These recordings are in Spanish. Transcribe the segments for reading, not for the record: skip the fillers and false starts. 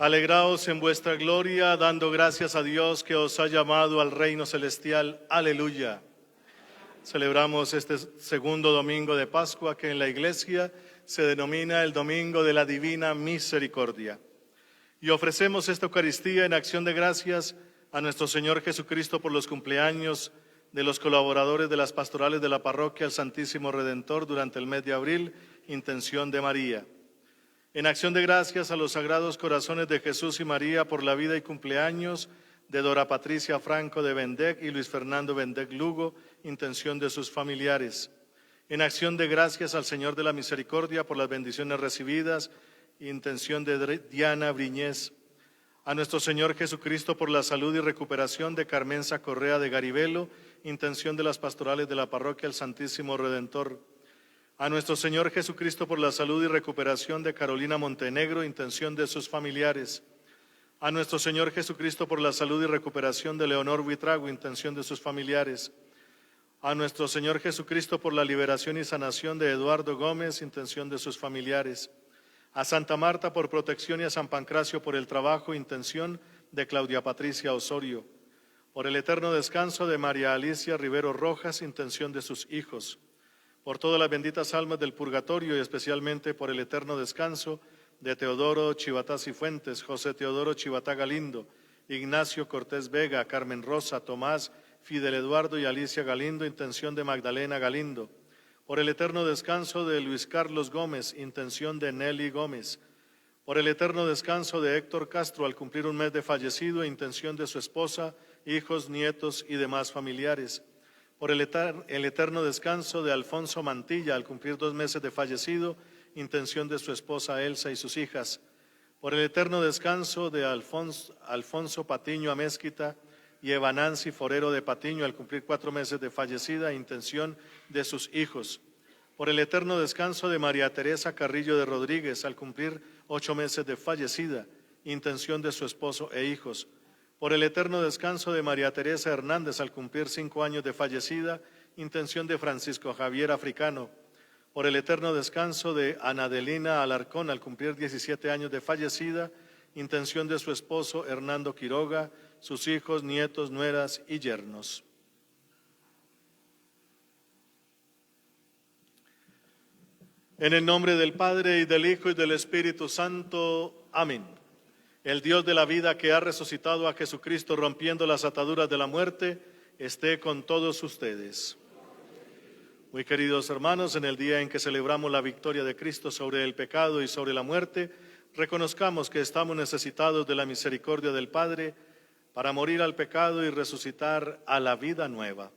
Alegraos en vuestra gloria, dando gracias a Dios que os ha llamado al reino celestial. Aleluya. Celebramos este segundo domingo de Pascua, que en la Iglesia se denomina el Domingo de la Divina Misericordia. Y ofrecemos esta Eucaristía en acción de gracias a nuestro Señor Jesucristo por los cumpleaños de los colaboradores de las pastorales de la parroquia El Santísimo Redentor durante el mes de abril, intención de María. En acción de gracias a los Sagrados Corazones de Jesús y María por la vida y cumpleaños de Dora Patricia Franco de Bendec y Luis Fernando Bendec Lugo, intención de sus familiares. En acción de gracias al Señor de la Misericordia por las bendiciones recibidas, intención de Diana Briñez. A nuestro Señor Jesucristo por la salud y recuperación de Carmenza Correa de Garibelo, intención de las pastorales de la parroquia El Santísimo Redentor. A nuestro Señor Jesucristo por la salud y recuperación de Carolina Montenegro, intención de sus familiares. A nuestro Señor Jesucristo por la salud y recuperación de Leonor Buitrago, intención de sus familiares. A nuestro Señor Jesucristo por la liberación y sanación de Eduardo Gómez, intención de sus familiares. A Santa Marta por protección y a San Pancracio por el trabajo, intención de Claudia Patricia Osorio. Por el eterno descanso de María Alicia Rivero Rojas, intención de sus hijos. Por todas las benditas almas del purgatorio y especialmente por el eterno descanso de Teodoro Chivatá Cifuentes, José Teodoro Chivatá Galindo, Ignacio Cortés Vega, Carmen Rosa, Tomás, Fidel Eduardo y Alicia Galindo, intención de Magdalena Galindo. Por el eterno descanso de Luis Carlos Gómez, intención de Nelly Gómez. Por el eterno descanso de Héctor Castro al cumplir un mes de fallecido, intención de su esposa, hijos, nietos y demás familiares. Por el eterno descanso de Alfonso Mantilla al cumplir 2 meses de fallecido, intención de su esposa Elsa y sus hijas. Por el eterno descanso de Alfonso Patiño Amezquita y Eva Nancy Forero de Patiño al cumplir 4 meses de fallecida, intención de sus hijos. Por el eterno descanso de María Teresa Carrillo de Rodríguez al cumplir 8 meses de fallecida, intención de su esposo e hijos. Por el eterno descanso de María Teresa Hernández al cumplir 5 años de fallecida, intención de Francisco Javier Africano. Por el eterno descanso de Anadelina Alarcón al cumplir 17 años de fallecida, intención de su esposo Hernando Quiroga, sus hijos, nietos, nueras y yernos. En el nombre del Padre y del Hijo y del Espíritu Santo. Amén. El Dios de la vida que ha resucitado a Jesucristo rompiendo las ataduras de la muerte, esté con todos ustedes. Muy queridos hermanos, en el día en que celebramos la victoria de Cristo sobre el pecado y sobre la muerte, reconozcamos que estamos necesitados de la misericordia del Padre para morir al pecado y resucitar a la vida nueva.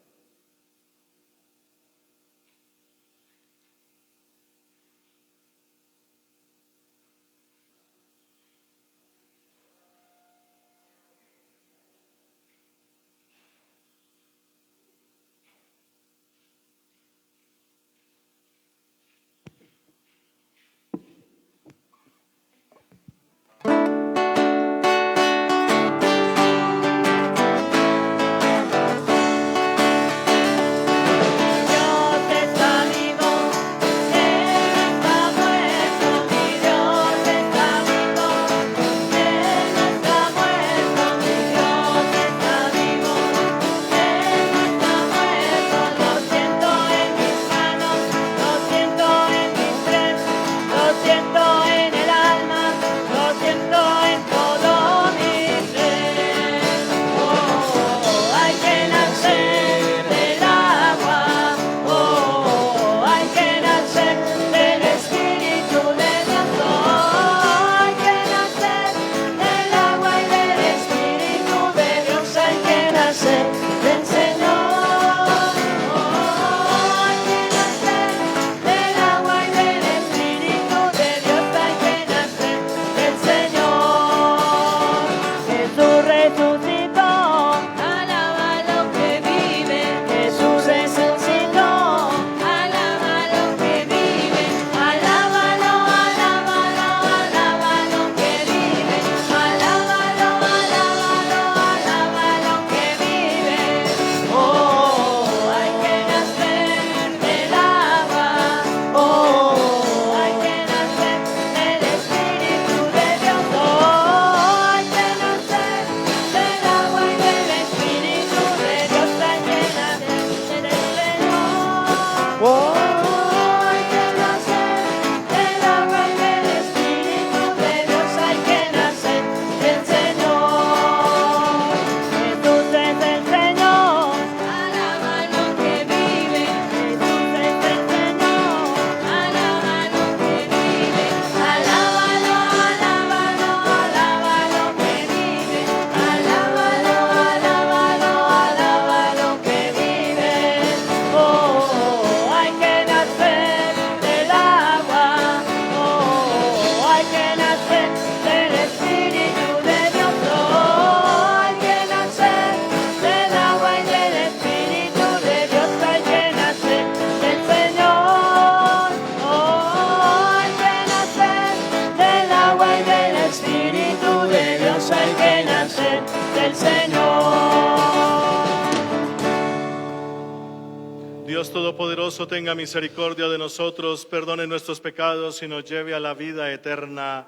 Dios Todopoderoso tenga misericordia de nosotros, perdone nuestros pecados y nos lleve a la vida eterna.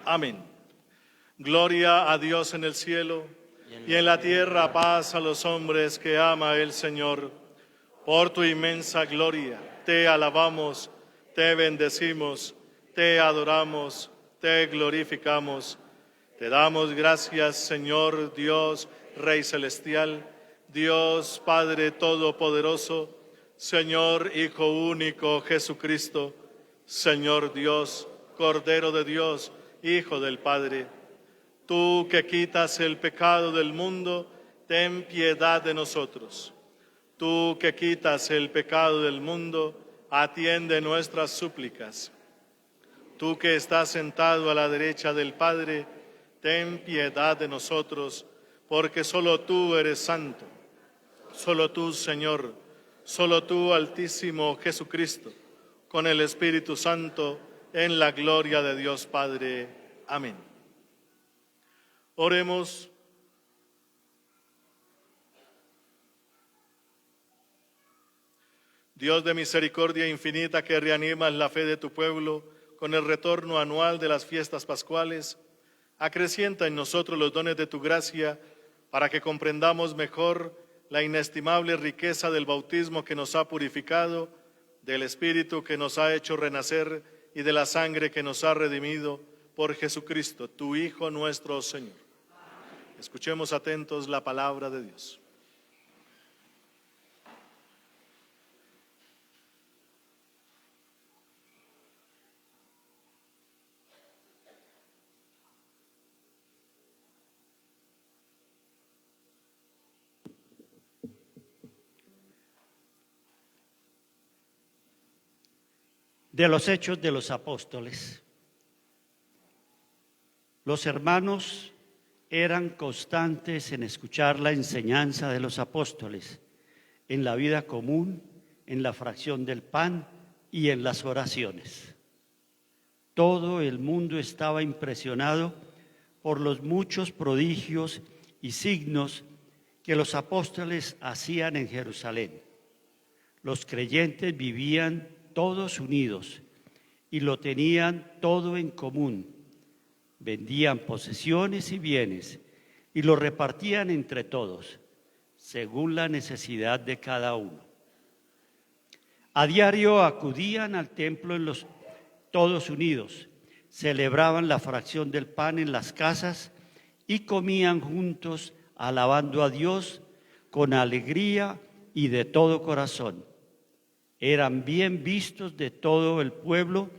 Amén. Gloria a Dios en el cielo y en la tierra paz a los hombres que ama el Señor. Por tu inmensa gloria te alabamos, te bendecimos, te adoramos, te glorificamos. Te damos gracias, Señor Dios, Rey Celestial, Dios Padre Todopoderoso, Señor Hijo único Jesucristo, Señor Dios, Cordero de Dios, Hijo del Padre. Tú que quitas el pecado del mundo, ten piedad de nosotros. Tú que quitas el pecado del mundo, atiende nuestras súplicas. Tú que estás sentado a la derecha del Padre, ten piedad de nosotros, porque solo tú eres santo. Solo tú, Señor, solo tú, Altísimo Jesucristo, con el Espíritu Santo, en la gloria de Dios Padre. Amén. Oremos. Dios de misericordia infinita, que reanimas la fe de tu pueblo con el retorno anual de las fiestas pascuales, acrecienta en nosotros los dones de tu gracia para que comprendamos mejor la inestimable riqueza del bautismo que nos ha purificado, del Espíritu que nos ha hecho renacer y de la sangre que nos ha redimido por Jesucristo, tu Hijo nuestro Señor. Escuchemos atentos la palabra de Dios. De los Hechos de los Apóstoles. Los hermanos eran constantes en escuchar la enseñanza de los apóstoles, en la vida común, en la fracción del pan y en las oraciones. Todo el mundo estaba impresionado por los muchos prodigios y signos que los apóstoles hacían en Jerusalén. Los creyentes vivían todos unidos y lo tenían todo en común. Vendían posesiones y bienes y lo repartían entre todos, según la necesidad de cada uno. A diario acudían al templo todos unidos, celebraban la fracción del pan en las casas y comían juntos, alabando a Dios con alegría y de todo corazón. Eran bien vistos de todo el pueblo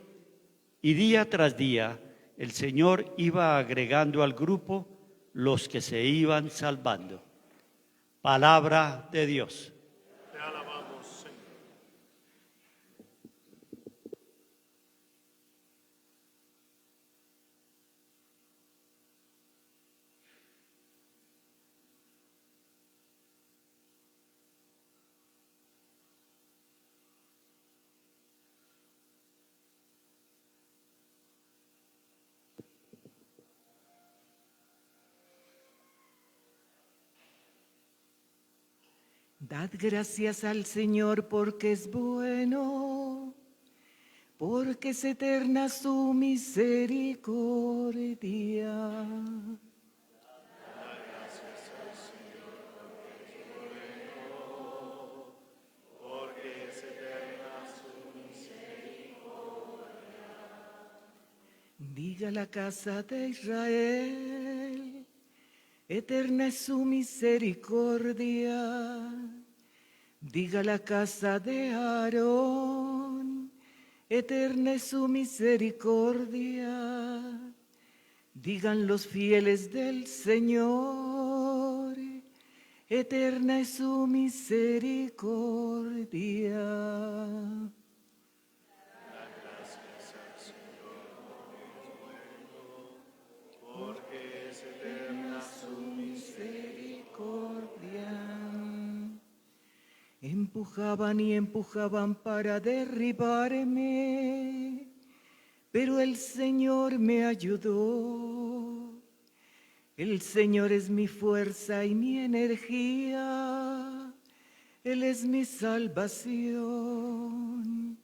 y día tras día el Señor iba agregando al grupo los que se iban salvando. Palabra de Dios. Te alabamos, Señor. Dad gracias al Señor porque es bueno, porque es eterna su misericordia. Diga la casa de Israel, eterna es su misericordia. Diga la casa de Aarón, eterna es su misericordia. Digan los fieles del Señor, eterna es su misericordia. Porque es eterna su misericordia. Empujaban y empujaban para derribarme, pero el Señor me ayudó. El Señor es mi fuerza y mi energía. Él es mi salvación.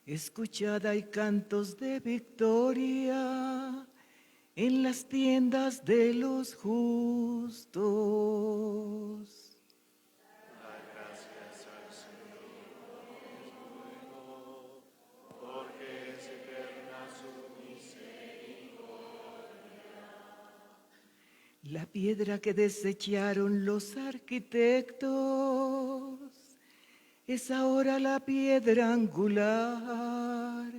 Escuchad, hay cantos de victoria en las tiendas de los justos. La piedra que desecharon los arquitectos es ahora la piedra angular.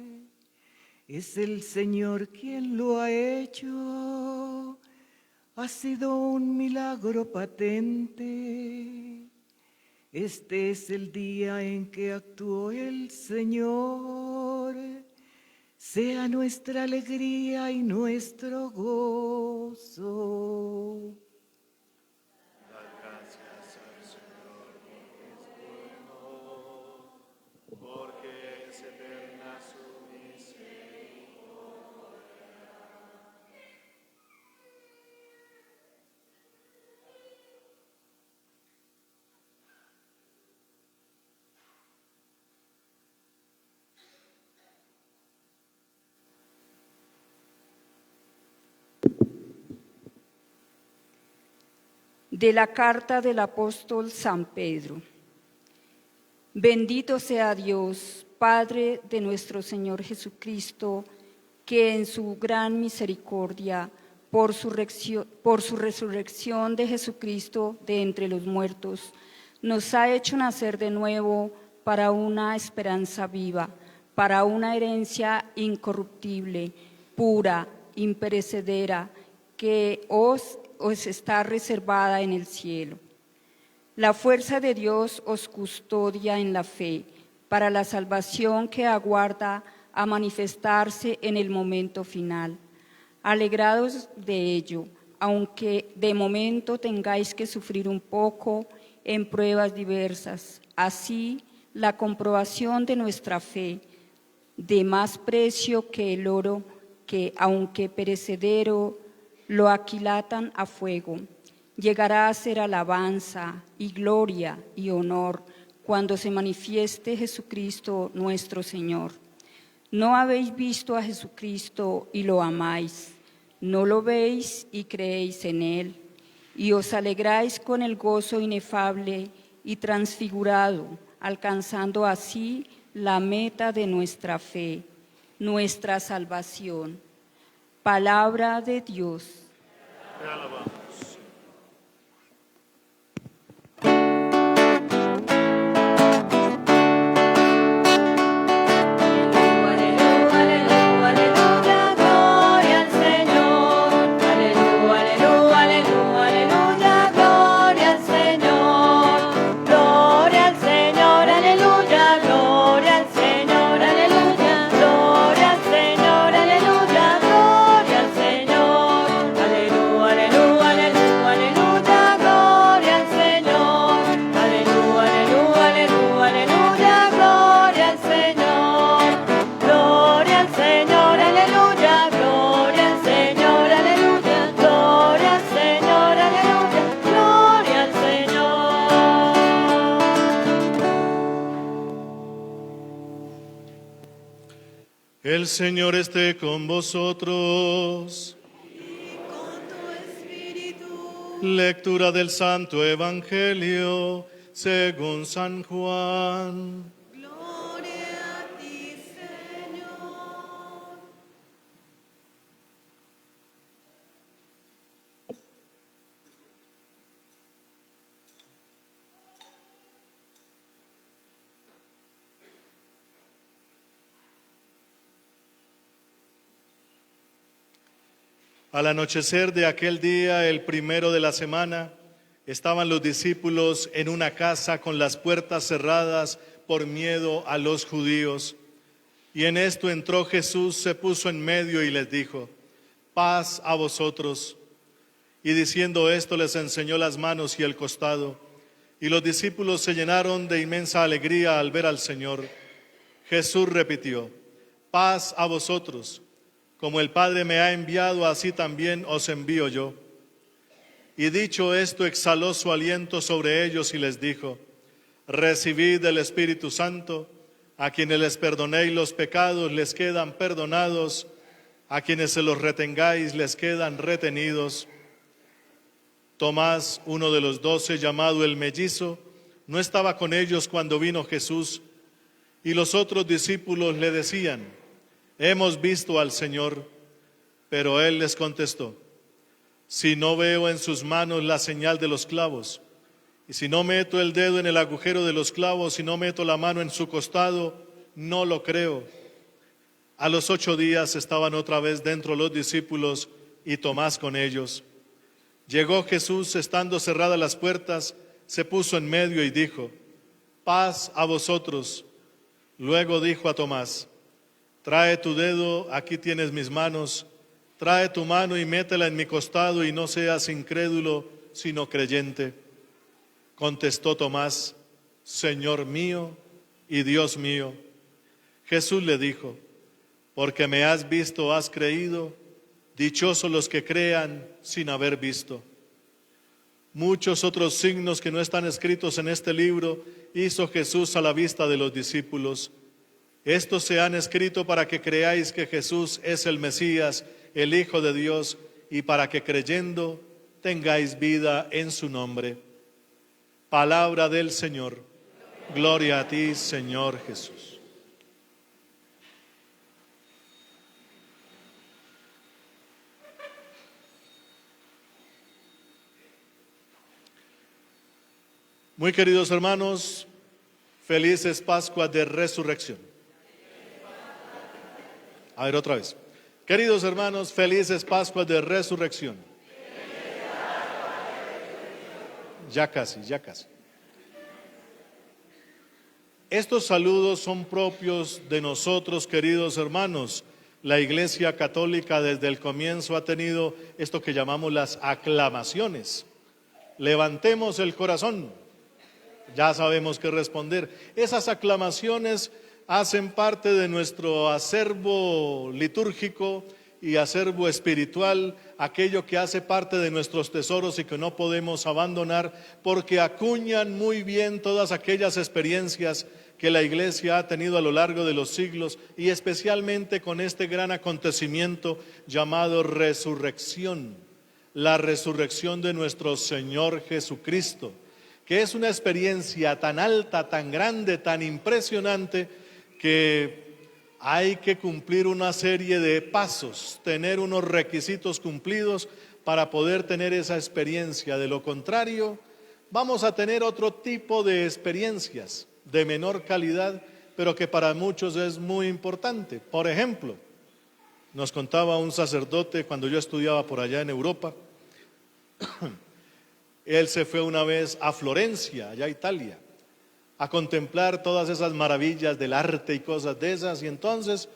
Es el Señor quien lo ha hecho. Ha sido un milagro patente. Este es el día en que actuó el Señor. Sea nuestra alegría y nuestro gozo. Dad gracias al Señor porque es eterna su misericordia. De la carta del apóstol San Pedro. Bendito sea Dios, Padre de nuestro Señor Jesucristo, que en su gran misericordia, por su resurrección de Jesucristo de entre los muertos, nos ha hecho nacer de nuevo para una esperanza viva, para una herencia incorruptible, pura, imperecedera, que os está reservada en el cielo. La fuerza de Dios os custodia en la fe para la salvación que aguarda a manifestarse en el momento final. Alegrados de ello, aunque de momento tengáis que sufrir un poco en pruebas diversas. Así, la comprobación de nuestra fe, de más precio que el oro, que aunque perecedero, lo aquilatan a fuego, llegará a ser alabanza y gloria y honor cuando se manifieste Jesucristo nuestro Señor. ¿No habéis visto a Jesucristo y lo amáis? ¿No lo veis y creéis en Él? Y os alegráis con el gozo inefable y transfigurado, alcanzando así la meta de nuestra fe, nuestra salvación. Palabra de Dios. Te alabamos. El Señor esté con vosotros. Y con tu espíritu. Lectura del Santo Evangelio según San Juan. Gloria a ti, Señor. Al anochecer de aquel día, el primero de la semana, estaban los discípulos en una casa con las puertas cerradas por miedo a los judíos. Y en esto entró Jesús, se puso en medio y les dijo: paz a vosotros. Y diciendo esto les enseñó las manos y el costado. Y los discípulos se llenaron de inmensa alegría al ver al Señor. Jesús repitió: paz a vosotros. Como el Padre me ha enviado, así también os envío yo. Y dicho esto, exhaló su aliento sobre ellos y les dijo: Recibid el Espíritu Santo. A quienes les perdonéis los pecados les quedan perdonados, a quienes se los retengáis les quedan retenidos. Tomás, uno de los 12, llamado el mellizo, no estaba con ellos cuando vino Jesús, y los otros discípulos le decían: hemos visto al Señor. Pero él les contestó: si no veo en sus manos la señal de los clavos, y si no meto el dedo en el agujero de los clavos y no meto la mano en su costado, no lo creo. A los 8 días estaban otra vez dentro los discípulos y Tomás con ellos. Llegó Jesús, estando cerradas las puertas, se puso en medio y dijo: paz a vosotros. Luego dijo a Tomás: trae tu dedo, aquí tienes mis manos, trae tu mano y métela en mi costado y no seas incrédulo, sino creyente. Contestó Tomás: Señor mío y Dios mío. Jesús le dijo: porque me has visto, has creído. Dichosos los que crean sin haber visto. Muchos otros signos que no están escritos en este libro hizo Jesús a la vista de los discípulos. Estos se han escrito para que creáis que Jesús es el Mesías, el Hijo de Dios, y para que creyendo tengáis vida en su nombre. Palabra del Señor. Gloria a ti, Señor Jesús. Muy queridos hermanos, felices Pascuas de Resurrección. A ver, otra vez. Queridos hermanos, felices Pascuas de Resurrección. Ya casi, ya casi. Estos saludos son propios de nosotros, queridos hermanos. La Iglesia Católica desde el comienzo ha tenido esto que llamamos las aclamaciones. Levantemos el corazón. Ya sabemos qué responder. Esas aclamaciones hacen parte de nuestro acervo litúrgico y acervo espiritual, aquello que hace parte de nuestros tesoros y que no podemos abandonar, porque acuñan muy bien todas aquellas experiencias que la Iglesia ha tenido a lo largo de los siglos, y especialmente con este gran acontecimiento llamado resurrección, la resurrección de nuestro Señor Jesucristo, que es una experiencia tan alta, tan grande, tan impresionante, que hay que cumplir una serie de pasos, tener unos requisitos cumplidos para poder tener esa experiencia. De lo contrario, vamos a tener otro tipo de experiencias de menor calidad, pero que para muchos es muy importante. Por ejemplo, nos contaba un sacerdote cuando yo estudiaba por allá en Europa. Él se fue una vez a Florencia, allá Italia, a contemplar todas esas maravillas del arte y cosas de esas, y entonces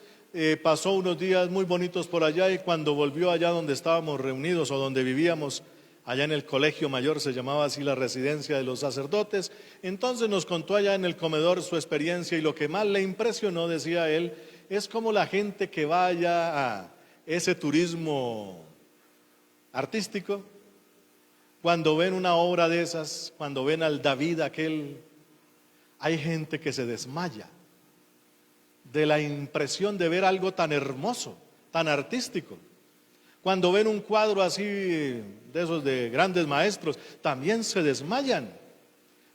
pasó unos días muy bonitos por allá, y cuando volvió allá donde estábamos reunidos o donde vivíamos, allá en el colegio mayor, se llamaba así la residencia de los sacerdotes, entonces nos contó allá en el comedor su experiencia, y lo que más le impresionó, decía él, es como la gente que vaya a ese turismo artístico, cuando ven una obra de esas, cuando ven al David aquel, hay gente que se desmaya de la impresión de ver algo tan hermoso, tan artístico. Cuando ven un cuadro así de esos de grandes maestros, también se desmayan.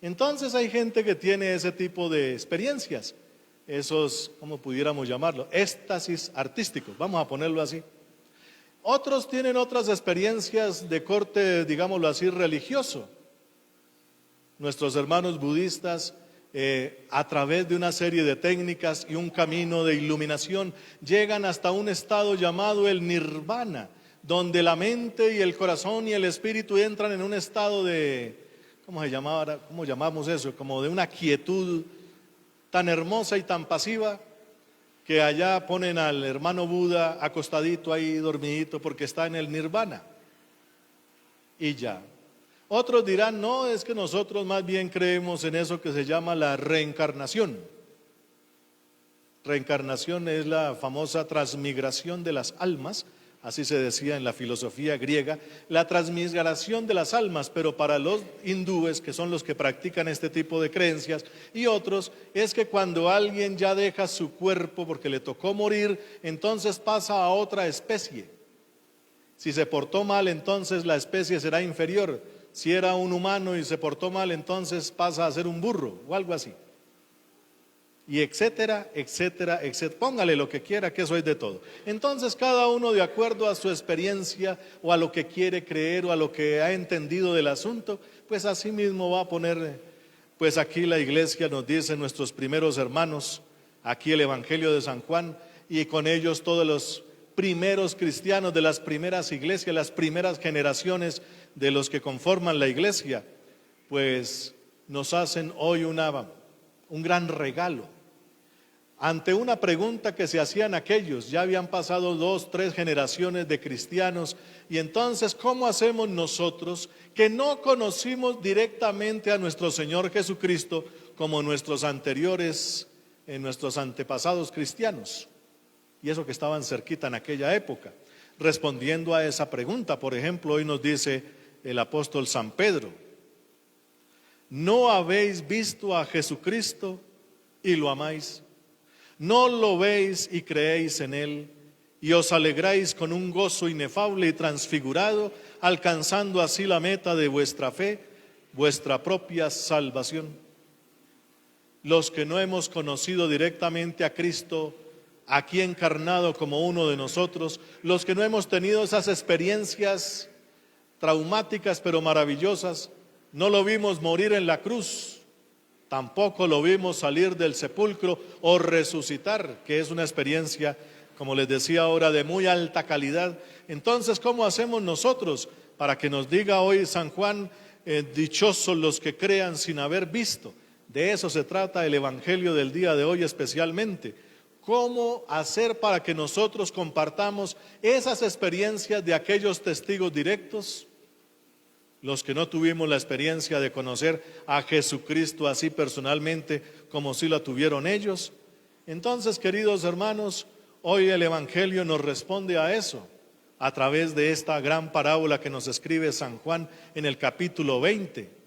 Entonces hay gente que tiene ese tipo de experiencias, esos, ¿cómo pudiéramos llamarlo? Éxtasis artísticos, vamos a ponerlo así. Otros tienen otras experiencias de corte, digámoslo así, religioso. Nuestros hermanos budistas, a través de una serie de técnicas y un camino de iluminación, llegan hasta un estado llamado el nirvana, donde la mente y el corazón y el espíritu entran en un estado de, ¿cómo llamamos eso? Como de una quietud tan hermosa y tan pasiva, que allá ponen al hermano Buda acostadito ahí, dormidito, porque está en el nirvana. Y ya. Otros dirán, no, es que nosotros más bien creemos en eso que se llama la reencarnación. Reencarnación es la famosa transmigración de las almas así se decía en la filosofía griega, la transmigración de las almas, pero para los hindúes, que son los que practican este tipo de creencias, y otros, es que cuando alguien ya deja su cuerpo porque le tocó morir, entonces pasa a otra especie. Si se portó mal, entonces la especie será inferior. Si era un humano y se portó mal, entonces pasa a ser un burro o algo así. Y etcétera, etcétera, etcétera. Póngale lo que quiera, que eso es de todo. Entonces cada uno, de acuerdo a su experiencia o a lo que quiere creer o a lo que ha entendido del asunto, pues así mismo va a poner, pues aquí la iglesia nos dice, nuestros primeros hermanos, aquí el Evangelio de San Juan, y con ellos todos los primeros cristianos de las primeras iglesias, las primeras generaciones de los que conforman la iglesia, pues nos hacen hoy un gran regalo. Ante una pregunta que se hacían aquellos, ya habían pasado 2, 3 generaciones de cristianos, y entonces, ¿cómo hacemos nosotros que no conocimos directamente a nuestro Señor Jesucristo como nuestros nuestros antepasados cristianos? Y eso que estaban cerquita en aquella época. Respondiendo a esa pregunta, por ejemplo, hoy nos dice el apóstol San Pedro: ¿no habéis visto a Jesucristo y lo amáis? ¿No lo veis y creéis en Él? Y os alegráis con un gozo inefable y transfigurado, alcanzando así la meta de vuestra fe, vuestra propia salvación. Los que no hemos conocido directamente a Cristo, aquí encarnado como uno de nosotros, los que no hemos tenido esas experiencias traumáticas pero maravillosas, no lo vimos morir en la cruz, tampoco lo vimos salir del sepulcro o resucitar, que es una experiencia, como les decía ahora, de muy alta calidad. Entonces, ¿cómo hacemos nosotros para que nos diga hoy San Juan, dichosos los que crean sin haber visto? De eso se trata el Evangelio del día de hoy especialmente. ¿Cómo hacer para que nosotros compartamos esas experiencias de aquellos testigos directos? Los que no tuvimos la experiencia de conocer a Jesucristo así personalmente como si la tuvieron ellos. Entonces, queridos hermanos, hoy el Evangelio nos responde a eso a través de esta gran parábola que nos escribe San Juan en el capítulo 20.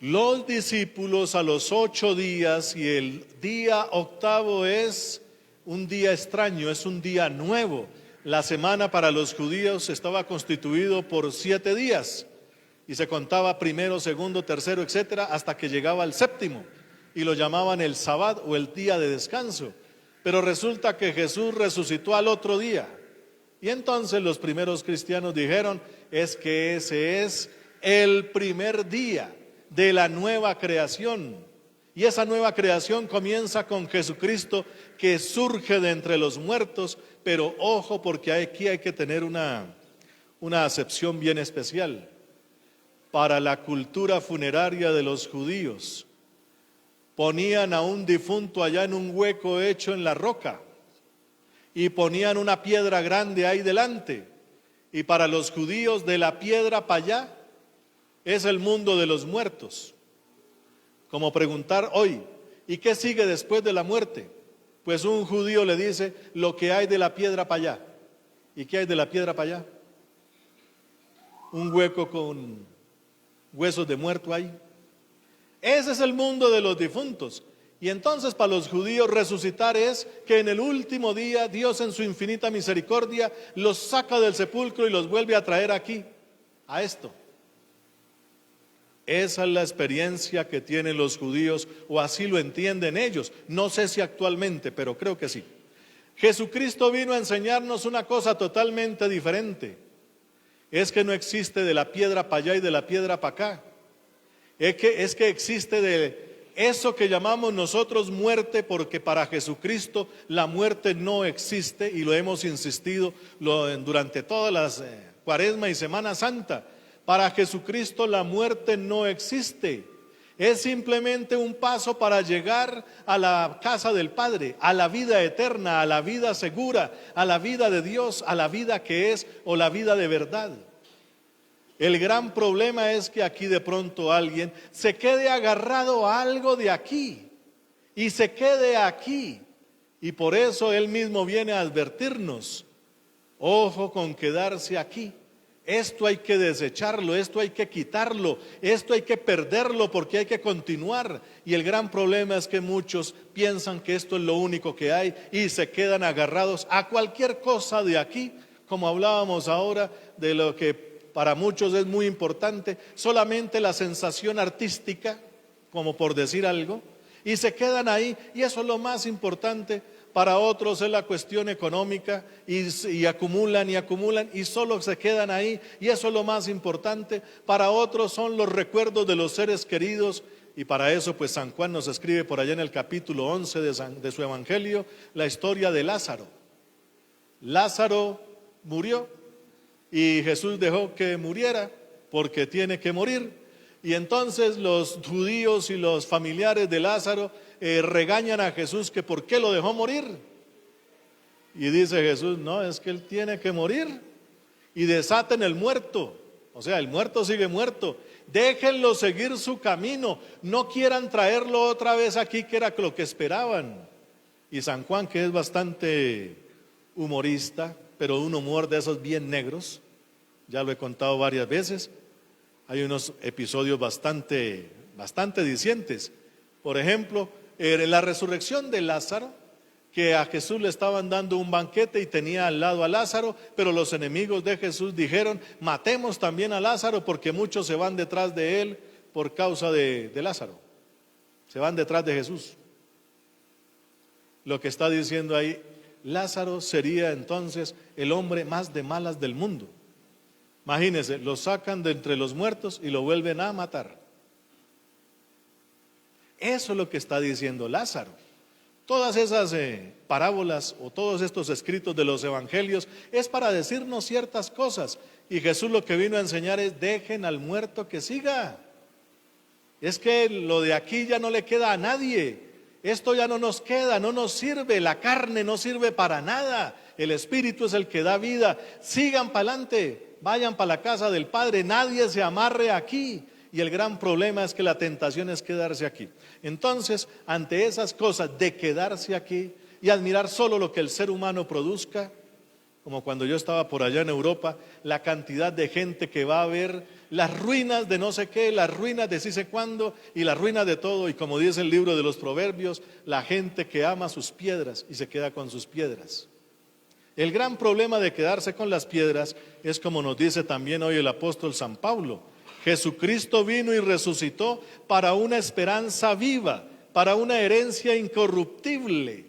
Los discípulos a los 8 días, y el día octavo es un día extraño, es un día nuevo. La semana para los judíos estaba constituido por 7 días y se contaba primero, segundo, tercero, etcétera, hasta que llegaba el séptimo, y lo llamaban el Sabbat o el día de descanso. Pero resulta que Jesús resucitó al otro día, y entonces los primeros cristianos dijeron: es que ese es el primer día de la nueva creación, y esa nueva creación comienza con Jesucristo, que surge de entre los muertos. Pero ojo, porque aquí hay que tener una acepción bien especial. Para la cultura funeraria de los judíos, ponían a un difunto allá en un hueco hecho en la roca y ponían una piedra grande ahí delante, y para los judíos, de la piedra para allá es el mundo de los muertos. Como preguntar hoy: ¿y qué sigue después de la muerte? Pues un judío le dice: lo que hay de la piedra para allá. ¿Y qué hay de la piedra para allá? Un hueco con huesos de muerto ahí. Ese es el mundo de los difuntos. Y entonces, para los judíos, resucitar es que en el último día Dios, en su infinita misericordia, los saca del sepulcro y los vuelve a traer aquí, a esto. Esa es la experiencia que tienen los judíos, o así lo entienden ellos. No sé si actualmente, pero creo que sí. Jesucristo vino a enseñarnos una cosa totalmente diferente. Es que no existe de la piedra para allá y de la piedra para acá. Es que existe de eso que llamamos nosotros muerte, porque para Jesucristo la muerte no existe, y lo hemos insistido durante todas las Cuaresma y Semana Santa. Para Jesucristo la muerte no existe. Es simplemente un paso para llegar a la casa del Padre, a la vida eterna, a la vida segura, a la vida de Dios, a la vida que es, o la vida de verdad. El gran problema es que aquí de pronto alguien se quede agarrado a algo de aquí y se quede aquí, y por eso Él mismo viene a advertirnos: Ojo con quedarse aquí. Esto hay que desecharlo, esto hay que quitarlo, esto hay que perderlo porque hay que continuar. Y el gran problema es que muchos piensan que esto es lo único que hay y se quedan agarrados a cualquier cosa de aquí, como hablábamos ahora de lo que para muchos es muy importante, solamente la sensación artística, como por decir algo, y se quedan ahí, y eso es lo más importante. Para otros es la cuestión económica y acumulan y acumulan y solo se quedan ahí, y eso es lo más importante. Para otros son los recuerdos de los seres queridos, y para eso pues San Juan nos escribe por allá en el capítulo 11 de su evangelio la historia de Lázaro. Lázaro murió y Jesús dejó que muriera porque tiene que morir. Y entonces los judíos y los familiares de Lázaro regañan a Jesús que por qué lo dejó morir. Y dice Jesús, no, es que él tiene que morir. Y desaten el muerto, o sea, el muerto sigue muerto. Déjenlo seguir su camino, no quieran traerlo otra vez aquí, que era lo que esperaban. Y San Juan, que es bastante humorista, pero un humor de esos bien negros, ya lo he contado varias veces. Hay unos episodios bastante dicientes. Por ejemplo, la resurrección de Lázaro, que a Jesús le estaban dando un banquete y tenía al lado a Lázaro, pero los enemigos de Jesús dijeron, matemos también a Lázaro porque muchos se van detrás de él por causa de Lázaro. Se van detrás de Jesús. Lo que está diciendo ahí, Lázaro sería entonces el hombre más de malas del mundo. Imagínense, lo sacan de entre los muertos y lo vuelven a matar. Eso es lo que está diciendo Lázaro. Todas esas parábolas o todos estos escritos de los evangelios es para decirnos ciertas cosas. Y Jesús lo que vino a enseñar es, dejen al muerto que siga. Es que lo de aquí ya no le queda a nadie. Esto ya no nos queda, no nos sirve. La carne no sirve para nada. El Espíritu es el que da vida. Sigan para adelante. Vayan para la casa del Padre, nadie se amarre aquí. Y el gran problema es que la tentación es quedarse aquí. Entonces, ante esas cosas de quedarse aquí y admirar solo lo que el ser humano produzca, como cuando yo estaba por allá en Europa, la cantidad de gente que va a ver las ruinas de no sé qué, las ruinas de sí sé cuándo y las ruinas de todo, y como dice el libro de los Proverbios, la gente que ama sus piedras y se queda con sus piedras. El gran problema de quedarse con las piedras es como nos dice también hoy el apóstol San Pablo. Jesucristo vino y resucitó para una esperanza viva, para una herencia incorruptible.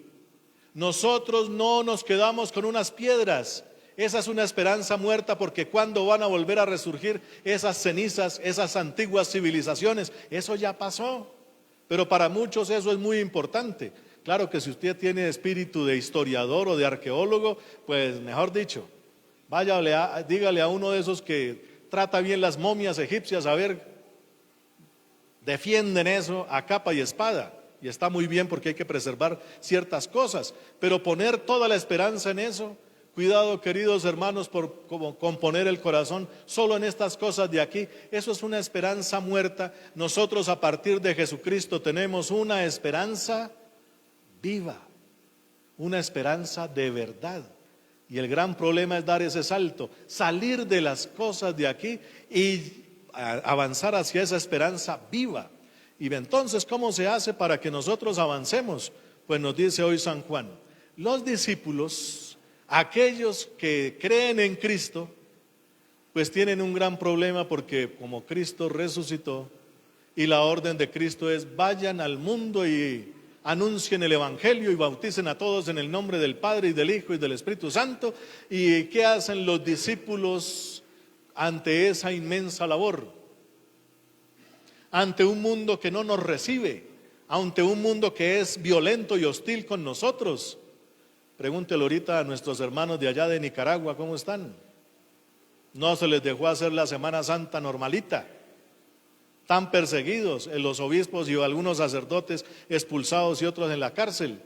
Nosotros no nos quedamos con unas piedras. Esa es una esperanza muerta porque cuando van a volver a resurgir esas cenizas, esas antiguas civilizaciones, eso ya pasó. Pero para muchos eso es muy importante. Claro que si usted tiene espíritu de historiador o de arqueólogo, pues mejor dicho, dígale a uno de esos que trata bien las momias egipcias, a ver, defienden eso a capa y espada. Y está muy bien porque hay que preservar ciertas cosas, pero poner toda la esperanza en eso, cuidado queridos hermanos con poner el corazón solo en estas cosas de aquí, eso es una esperanza muerta. Nosotros a partir de Jesucristo tenemos una esperanza viva, una esperanza de verdad. Y el gran problema es dar ese salto, salir de las cosas de aquí y avanzar hacia esa esperanza viva. Y entonces, ¿cómo se hace para que nosotros avancemos? Pues nos dice hoy San Juan, los discípulos, aquellos que creen en Cristo, pues tienen un gran problema porque como Cristo resucitó y la orden de Cristo es vayan al mundo y anuncien el Evangelio y bauticen a todos en el nombre del Padre y del Hijo y del Espíritu Santo. ¿Y qué hacen los discípulos ante esa inmensa labor? Ante un mundo que no nos recibe, ante un mundo que es violento y hostil con nosotros. Pregúntele ahorita a nuestros hermanos de allá de Nicaragua, ¿cómo están? No se les dejó hacer la Semana Santa normalita. Están perseguidos, los obispos y algunos sacerdotes expulsados y otros en la cárcel.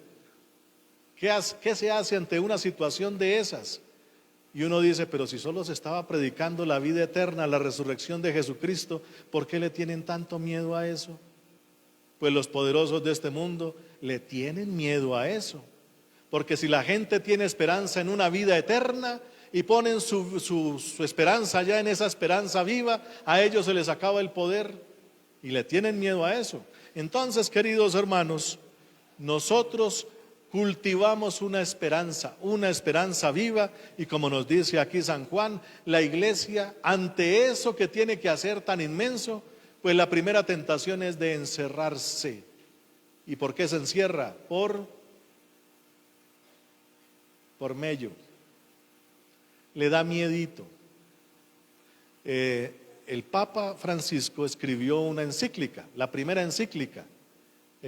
¿Qué se hace ante una situación de esas? Y uno dice, pero si solo se estaba predicando la vida eterna, la resurrección de Jesucristo, ¿por qué le tienen tanto miedo a eso? Pues los poderosos de este mundo le tienen miedo a eso. Porque si la gente tiene esperanza en una vida eterna, y ponen su esperanza ya en esa esperanza viva, a ellos se les acaba el poder y le tienen miedo a eso. Entonces, queridos hermanos, nosotros cultivamos una esperanza viva, y como nos dice aquí San Juan, la iglesia ante eso que tiene que hacer tan inmenso, pues la primera tentación es de encerrarse. ¿Y por qué se encierra? Por mello. Le da miedito. El Papa Francisco escribió una encíclica, la primera encíclica,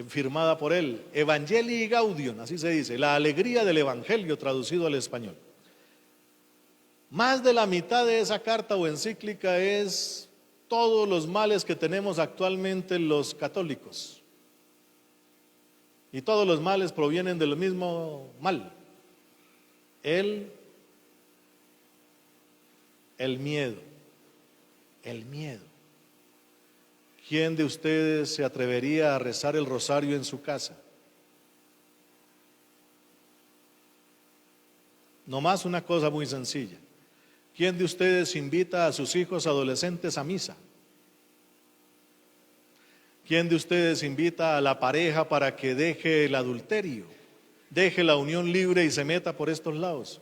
firmada por él, Evangelii Gaudium, así se dice, la alegría del Evangelio, traducido al español. Más de la mitad de esa carta o encíclica es todos los males que tenemos actualmente los católicos. Y todos los males provienen del mismo mal. El miedo. El miedo. ¿Quién de ustedes se atrevería a rezar el rosario en su casa? Nomás una cosa muy sencilla. ¿Quién de ustedes invita a sus hijos adolescentes a misa? ¿Quién de ustedes invita a la pareja para que deje el adulterio, deje la unión libre y se meta por estos lados?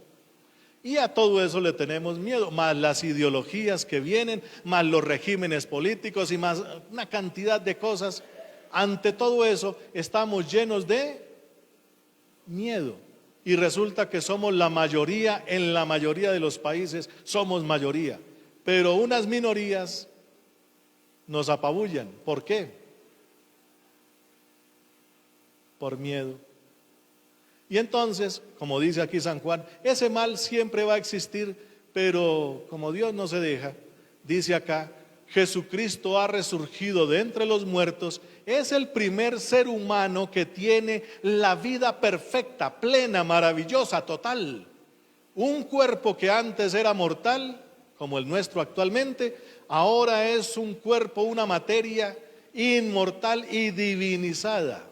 Y a todo eso le tenemos miedo, más las ideologías que vienen, más los regímenes políticos y más una cantidad de cosas. Ante todo eso estamos llenos de miedo. Y resulta que somos la mayoría, en la mayoría de los países somos mayoría. Pero unas minorías nos apabullan. ¿Por qué? Por miedo. Y entonces, como dice aquí San Juan, ese mal siempre va a existir, pero como Dios no se deja, dice acá, Jesucristo ha resurgido de entre los muertos, es el primer ser humano que tiene la vida perfecta, plena, maravillosa, total. Un cuerpo que antes era mortal, como el nuestro actualmente, ahora es un cuerpo, una materia inmortal y divinizada.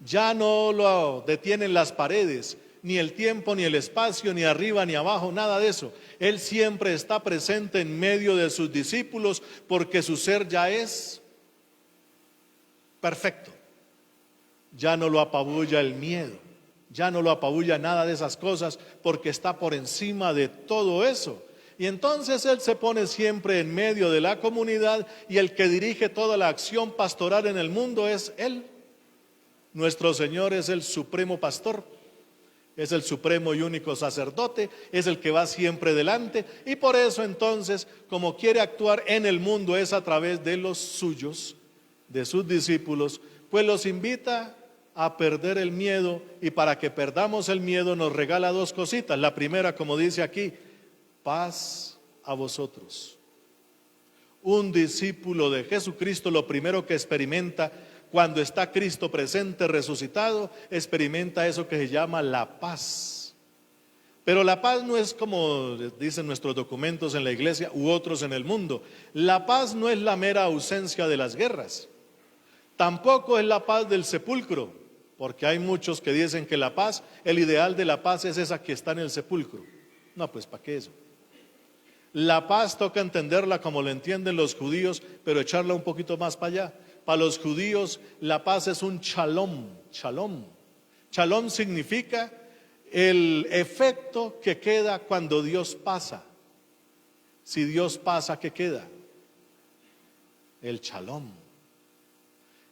Ya no lo detienen las paredes, ni el tiempo, ni el espacio, ni arriba, ni abajo, nada de eso. Él siempre está presente en medio de sus discípulos porque su ser ya es perfecto. Ya no lo apabulla el miedo, ya no lo apabulla nada de esas cosas porque está por encima de todo eso. Y entonces Él se pone siempre en medio de la comunidad y el que dirige toda la acción pastoral en el mundo es Él. Nuestro Señor es el supremo pastor, es el supremo y único sacerdote, es el que va siempre delante y por eso entonces, como quiere actuar en el mundo es a través de los suyos, de sus discípulos, pues los invita a perder el miedo y para que perdamos el miedo nos regala dos cositas. La primera, como dice aquí, paz a vosotros. Un discípulo de Jesucristo lo primero que experimenta cuando está Cristo presente, resucitado, experimenta eso que se llama la paz. Pero la paz no es como dicen nuestros documentos en la iglesia u otros en el mundo. La paz no es la mera ausencia de las guerras. Tampoco es la paz del sepulcro, porque hay muchos que dicen que la paz, el ideal de la paz es esa que está en el sepulcro. No, pues ¿para qué eso? La paz toca entenderla como lo entienden los judíos, pero echarla un poquito más para allá. Para los judíos la paz es un shalom, shalom. Shalom significa el efecto que queda cuando Dios pasa. Si Dios pasa, ¿qué queda? El shalom.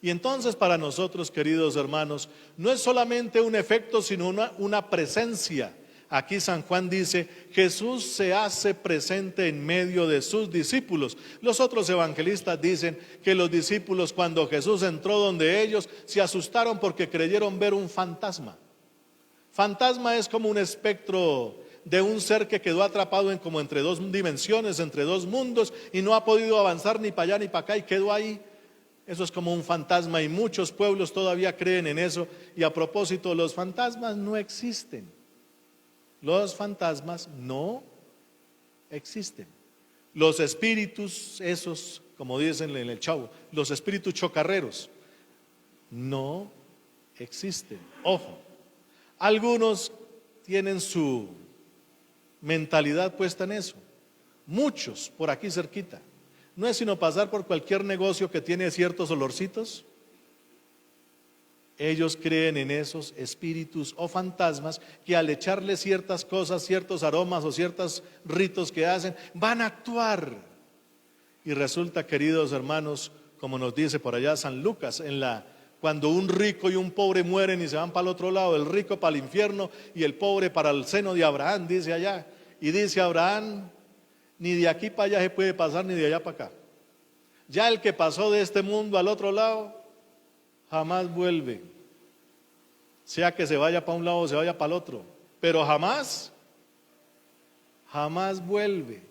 Y entonces para nosotros, queridos hermanos, no es solamente un efecto, sino una presencia. Aquí San Juan dice, Jesús se hace presente en medio de sus discípulos. Los otros evangelistas dicen que los discípulos cuando Jesús entró donde ellos se asustaron porque creyeron ver un fantasma. Fantasma es como un espectro de un ser que quedó atrapado como entre dos dimensiones, entre dos mundos y no ha podido avanzar ni para allá ni para acá y quedó ahí. Eso es como un fantasma y muchos pueblos todavía creen en eso. Y a propósito, los fantasmas no existen. Los fantasmas no existen. Los espíritus, esos, como dicen en el Chavo, los espíritus chocarreros, no existen. Ojo, algunos tienen su mentalidad puesta en eso. Muchos por aquí cerquita. No es sino pasar por cualquier negocio que tiene ciertos olorcitos. Ellos creen en esos espíritus o fantasmas que al echarle ciertas cosas, ciertos aromas o ciertos ritos que hacen, van a actuar. Y resulta, queridos hermanos, como nos dice por allá San Lucas, cuando un rico y un pobre mueren y se van para el otro lado, el rico para el infierno y el pobre para el seno de Abraham, dice allá. Y dice Abraham, ni de aquí para allá se puede pasar, ni de allá para acá. Ya el que pasó de este mundo al otro lado, jamás vuelve. Sea que se vaya para un lado o se vaya para el otro, pero jamás vuelve.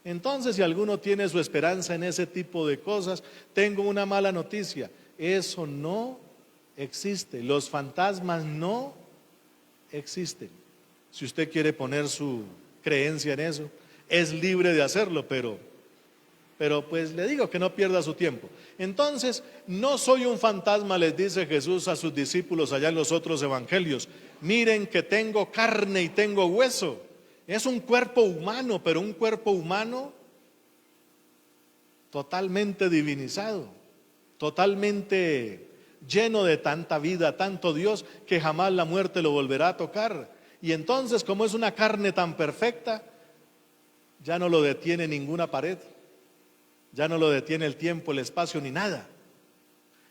Entonces, si alguno tiene su esperanza en ese tipo de cosas, tengo una mala noticia: eso no existe. Los fantasmas no existen. Si usted quiere poner su creencia en eso, es libre de hacerlo, pero pues le digo que no pierda su tiempo. Entonces, no soy un fantasma, les dice Jesús a sus discípulos allá en los otros evangelios. Miren que tengo carne y tengo hueso. Es un cuerpo humano, pero un cuerpo humano totalmente divinizado, totalmente lleno de tanta vida, tanto Dios, que jamás la muerte lo volverá a tocar. Y entonces, como es una carne tan perfecta, ya no lo detiene ninguna pared, ya no lo detiene el tiempo, el espacio, ni nada.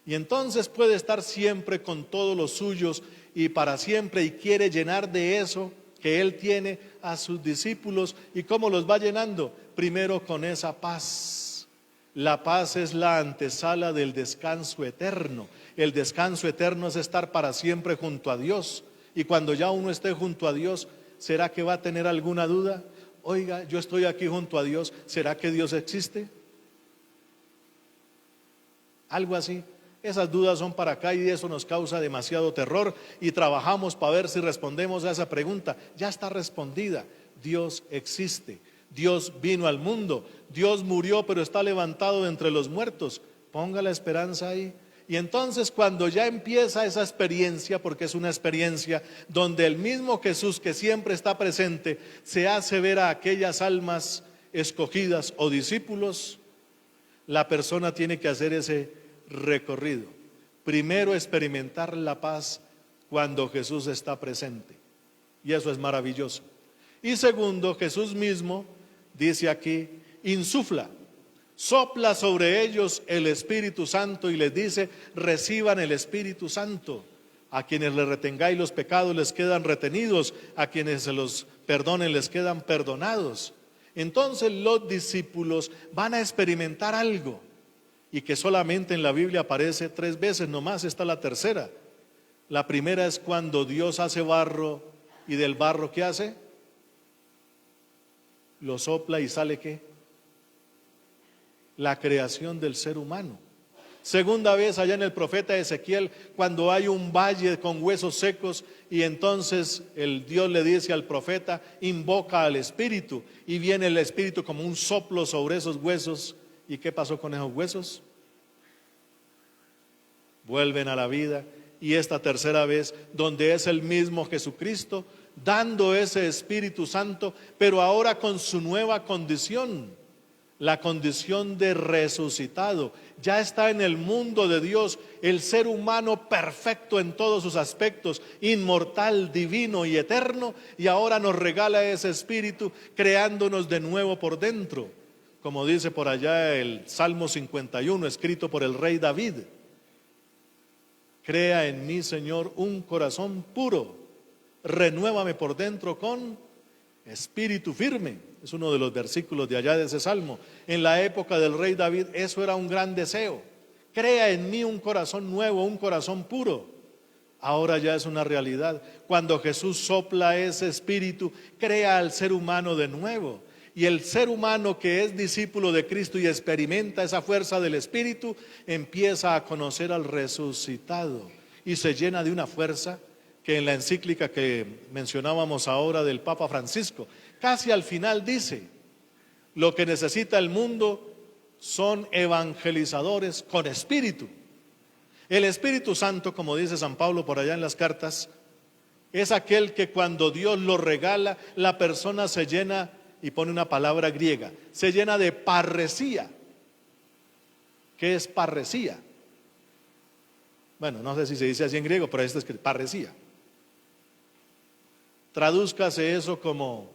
Y entonces puede estar siempre con todos los suyos y para siempre, y quiere llenar de eso que Él tiene a sus discípulos. ¿Y cómo los va llenando? Primero con esa paz. La paz es la antesala del descanso eterno. El descanso eterno es estar para siempre junto a Dios. Y cuando ya uno esté junto a Dios, ¿será que va a tener alguna duda? Oiga, yo estoy aquí junto a Dios, ¿será que Dios existe? Algo así. Esas dudas son para acá y eso nos causa demasiado terror y trabajamos para ver si respondemos a esa pregunta. Ya está respondida. Dios existe. Dios vino al mundo. Dios murió, pero está levantado de entre los muertos. Ponga la esperanza ahí. Y entonces, cuando ya empieza esa experiencia, porque es una experiencia donde el mismo Jesús, que siempre está presente, se hace ver a aquellas almas escogidas o discípulos, la persona tiene que hacer ese recorrido. Primero, experimentar la paz cuando Jesús está presente, y eso es maravilloso. Y segundo, Jesús mismo dice aquí, insufla, sopla sobre ellos el Espíritu Santo y les dice, reciban el Espíritu Santo. A quienes les retengáis los pecados les quedan retenidos, a quienes se los perdonen les quedan perdonados. Entonces los discípulos van a experimentar algo, y que solamente en la Biblia aparece 3 veces, nomás está la tercera. La primera es cuando Dios hace barro, y del barro, ¿qué hace? Lo sopla y sale ¿qué? La creación del ser humano. Segunda vez allá en el profeta Ezequiel, cuando hay un valle con huesos secos, y entonces el Dios le dice al profeta, invoca al Espíritu, y viene el Espíritu como un soplo sobre esos huesos. ¿Y qué pasó con esos huesos? Vuelven a la vida. Y esta tercera vez, donde es el mismo Jesucristo dando ese Espíritu Santo, pero ahora con su nueva condición, la condición de resucitado. Ya está en el mundo de Dios, el ser humano perfecto en todos sus aspectos, inmortal, divino y eterno, y ahora nos regala ese Espíritu, creándonos de nuevo por dentro. Como dice por allá el Salmo 51, escrito por el rey David: crea en mí, Señor, un corazón puro, renuévame por dentro con espíritu firme. Es uno de los versículos de allá de ese salmo. En la época del rey David eso era un gran deseo. Crea en mí un corazón nuevo, un corazón puro. Ahora ya es una realidad. Cuando Jesús sopla ese espíritu, crea al ser humano de nuevo. Y el ser humano que es discípulo de Cristo y experimenta esa fuerza del Espíritu, empieza a conocer al resucitado y se llena de una fuerza que en la encíclica que mencionábamos ahora del Papa Francisco, casi al final dice, lo que necesita el mundo son evangelizadores con espíritu. El Espíritu Santo, como dice San Pablo por allá en las cartas, Es aquel que cuando Dios lo regala, la persona se llena, y pone una palabra griega, se llena de parresía. ¿Qué es parresía? Bueno, no sé si se dice así en griego, pero esto es parresía. Tradúzcase eso como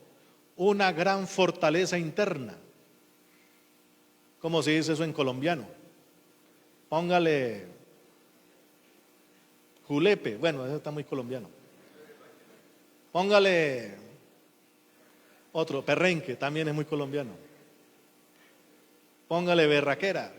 una gran fortaleza interna. ¿Cómo se dice eso en colombiano? Póngale julepe, bueno, eso está muy colombiano. Póngale otro, perrenque, también es muy colombiano. Póngale berraquera,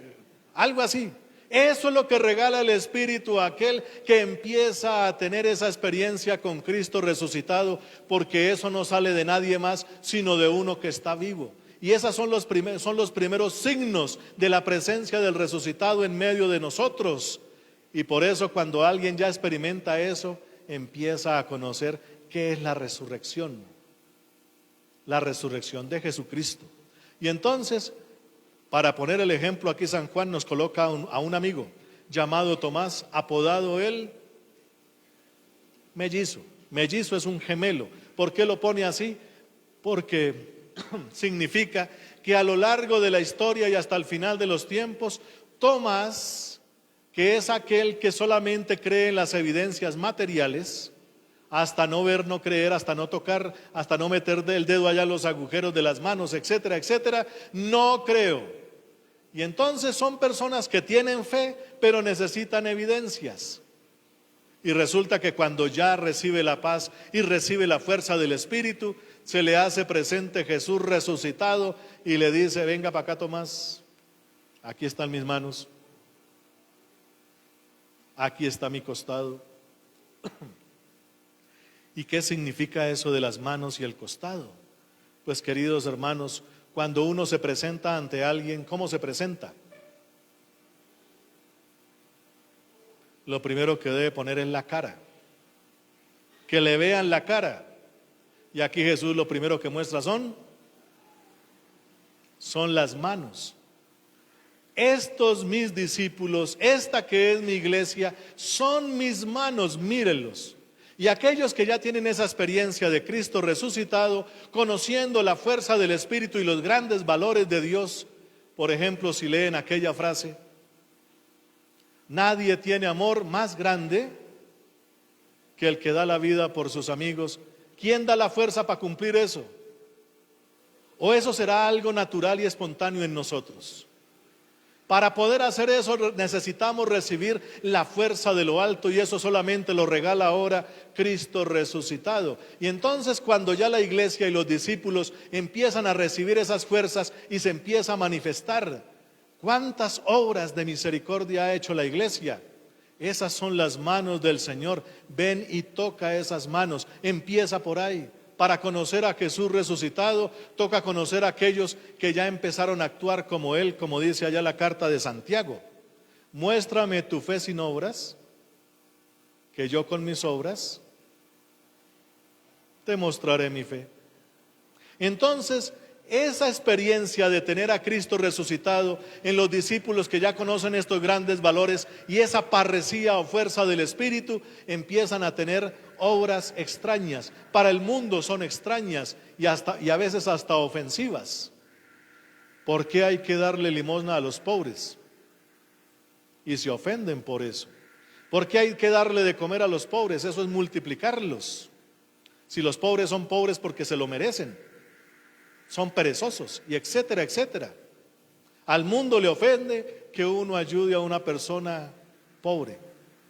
algo así. Eso es lo que regala el Espíritu a aquel que empieza a tener esa experiencia con Cristo resucitado, porque eso no sale de nadie más, sino de uno que está vivo. Y esos son los primeros signos de la presencia del resucitado en medio de nosotros. Y por eso cuando alguien ya experimenta eso, empieza a conocer qué es la resurrección de Jesucristo. Y entonces, para poner el ejemplo, aquí San Juan nos coloca a un amigo llamado Tomás, apodado el mellizo. Mellizo es un gemelo. ¿Por qué lo pone así? Porque significa que a lo largo de la historia y hasta el final de los tiempos, Tomás, que es aquel que solamente cree en las evidencias materiales, hasta no ver, no creer, hasta no tocar, hasta no meter el dedo allá en los agujeros de las manos, etcétera, etcétera, no creo. Y entonces son personas que tienen fe, pero necesitan evidencias. Y resulta que cuando ya recibe la paz y recibe la fuerza del Espíritu, se le hace presente Jesús resucitado y le dice: venga para acá, Tomás, aquí están mis manos, aquí está mi costado. ¿Y qué significa eso de las manos y el costado? Pues, queridos hermanos, cuando uno se presenta ante alguien, ¿cómo se presenta? Lo primero que debe poner es la cara, que le vean la cara. Y aquí Jesús lo primero que muestra son las manos. Estos mis discípulos, esta que es mi iglesia, son mis manos, mírenlos. Y aquellos que ya tienen esa experiencia de Cristo resucitado, conociendo la fuerza del Espíritu y los grandes valores de Dios, por ejemplo, si leen aquella frase: nadie tiene amor más grande que el que da la vida por sus amigos. ¿Quién da la fuerza para cumplir eso? ¿O eso será algo natural y espontáneo en nosotros? Para poder hacer eso necesitamos recibir la fuerza de lo alto, y eso solamente lo regala ahora Cristo resucitado. Y entonces, cuando ya la iglesia y los discípulos empiezan a recibir esas fuerzas y se empieza a manifestar, ¿cuántas obras de misericordia ha hecho la iglesia? Esas son las manos del Señor. Ven y toca esas manos, empieza por ahí. Para conocer a Jesús resucitado, toca conocer a aquellos que ya empezaron a actuar como Él, como dice allá la carta de Santiago: muéstrame tu fe sin obras, que yo con mis obras te mostraré mi fe. Entonces, esa experiencia de tener a Cristo resucitado en los discípulos que ya conocen estos grandes valores, y esa parresía o fuerza del Espíritu, empiezan a tener obras extrañas. Para el mundo son extrañas y a veces hasta ofensivas. ¿Por qué hay que darle limosna a los pobres? Y se ofenden por eso. ¿Por qué hay que darle de comer a los pobres? Eso es multiplicarlos. Si los pobres son pobres porque se lo merecen, son perezosos, y etcétera, etcétera. Al mundo le ofende que uno ayude a una persona pobre.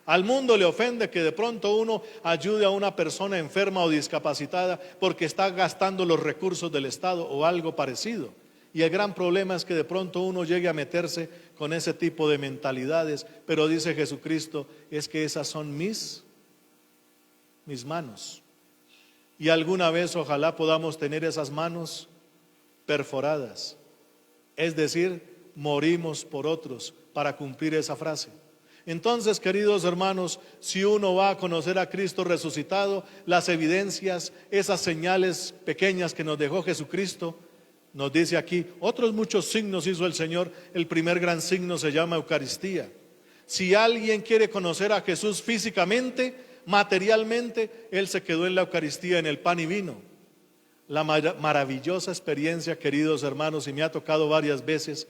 Al mundo le ofende que de pronto uno ayude a una persona enferma o discapacitada porque está gastando los recursos del Estado o algo parecido. Y el gran problema es que de pronto uno llegue a meterse con ese tipo de mentalidades. Pero dice Jesucristo, es que esas son mis manos. Y alguna vez ojalá podamos tener esas manos perforadas, es decir, morimos por otros para cumplir esa frase. Entonces, queridos hermanos, si uno va a conocer a Cristo resucitado, las evidencias, esas señales pequeñas que nos dejó Jesucristo, nos dice aquí, otros muchos signos hizo el Señor. El primer gran signo se llama Eucaristía. Si alguien quiere conocer a Jesús físicamente, materialmente, Él se quedó en la Eucaristía, en el pan y vino. La maravillosa experiencia, queridos hermanos, y me ha tocado varias veces,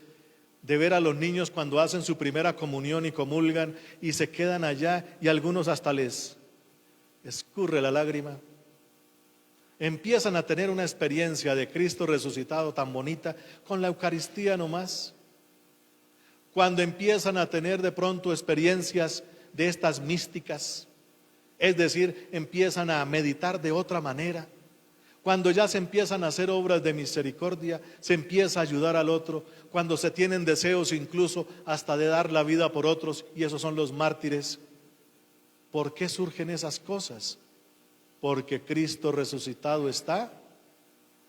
de ver a los niños cuando hacen su primera comunión y comulgan y se quedan allá y algunos hasta les escurre la lágrima. Empiezan a tener una experiencia de Cristo resucitado tan bonita con la Eucaristía nomás. Cuando empiezan a tener de pronto experiencias de estas místicas, es decir, empiezan a meditar de otra manera. Cuando ya se empiezan a hacer obras de misericordia, se empieza a ayudar al otro. Cuando se tienen deseos incluso hasta de dar la vida por otros, y esos son los mártires. ¿Por qué surgen esas cosas? Porque Cristo resucitado está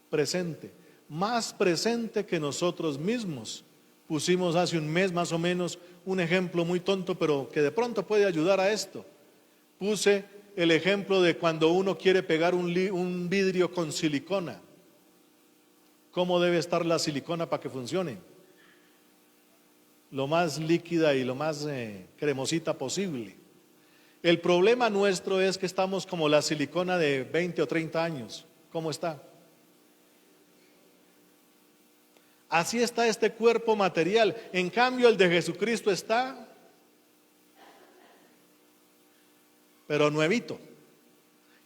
presente, más presente que nosotros mismos. Pusimos hace un mes más o menos un ejemplo muy tonto, pero que de pronto puede ayudar a esto. Puse el ejemplo de cuando uno quiere pegar un vidrio con silicona. ¿Cómo debe estar la silicona para que funcione? Lo más líquida y lo más cremosita posible. El problema nuestro es que estamos como la silicona de 20 o 30 años. ¿Cómo está? Así está este cuerpo material. En cambio, el de Jesucristo está, pero nuevito.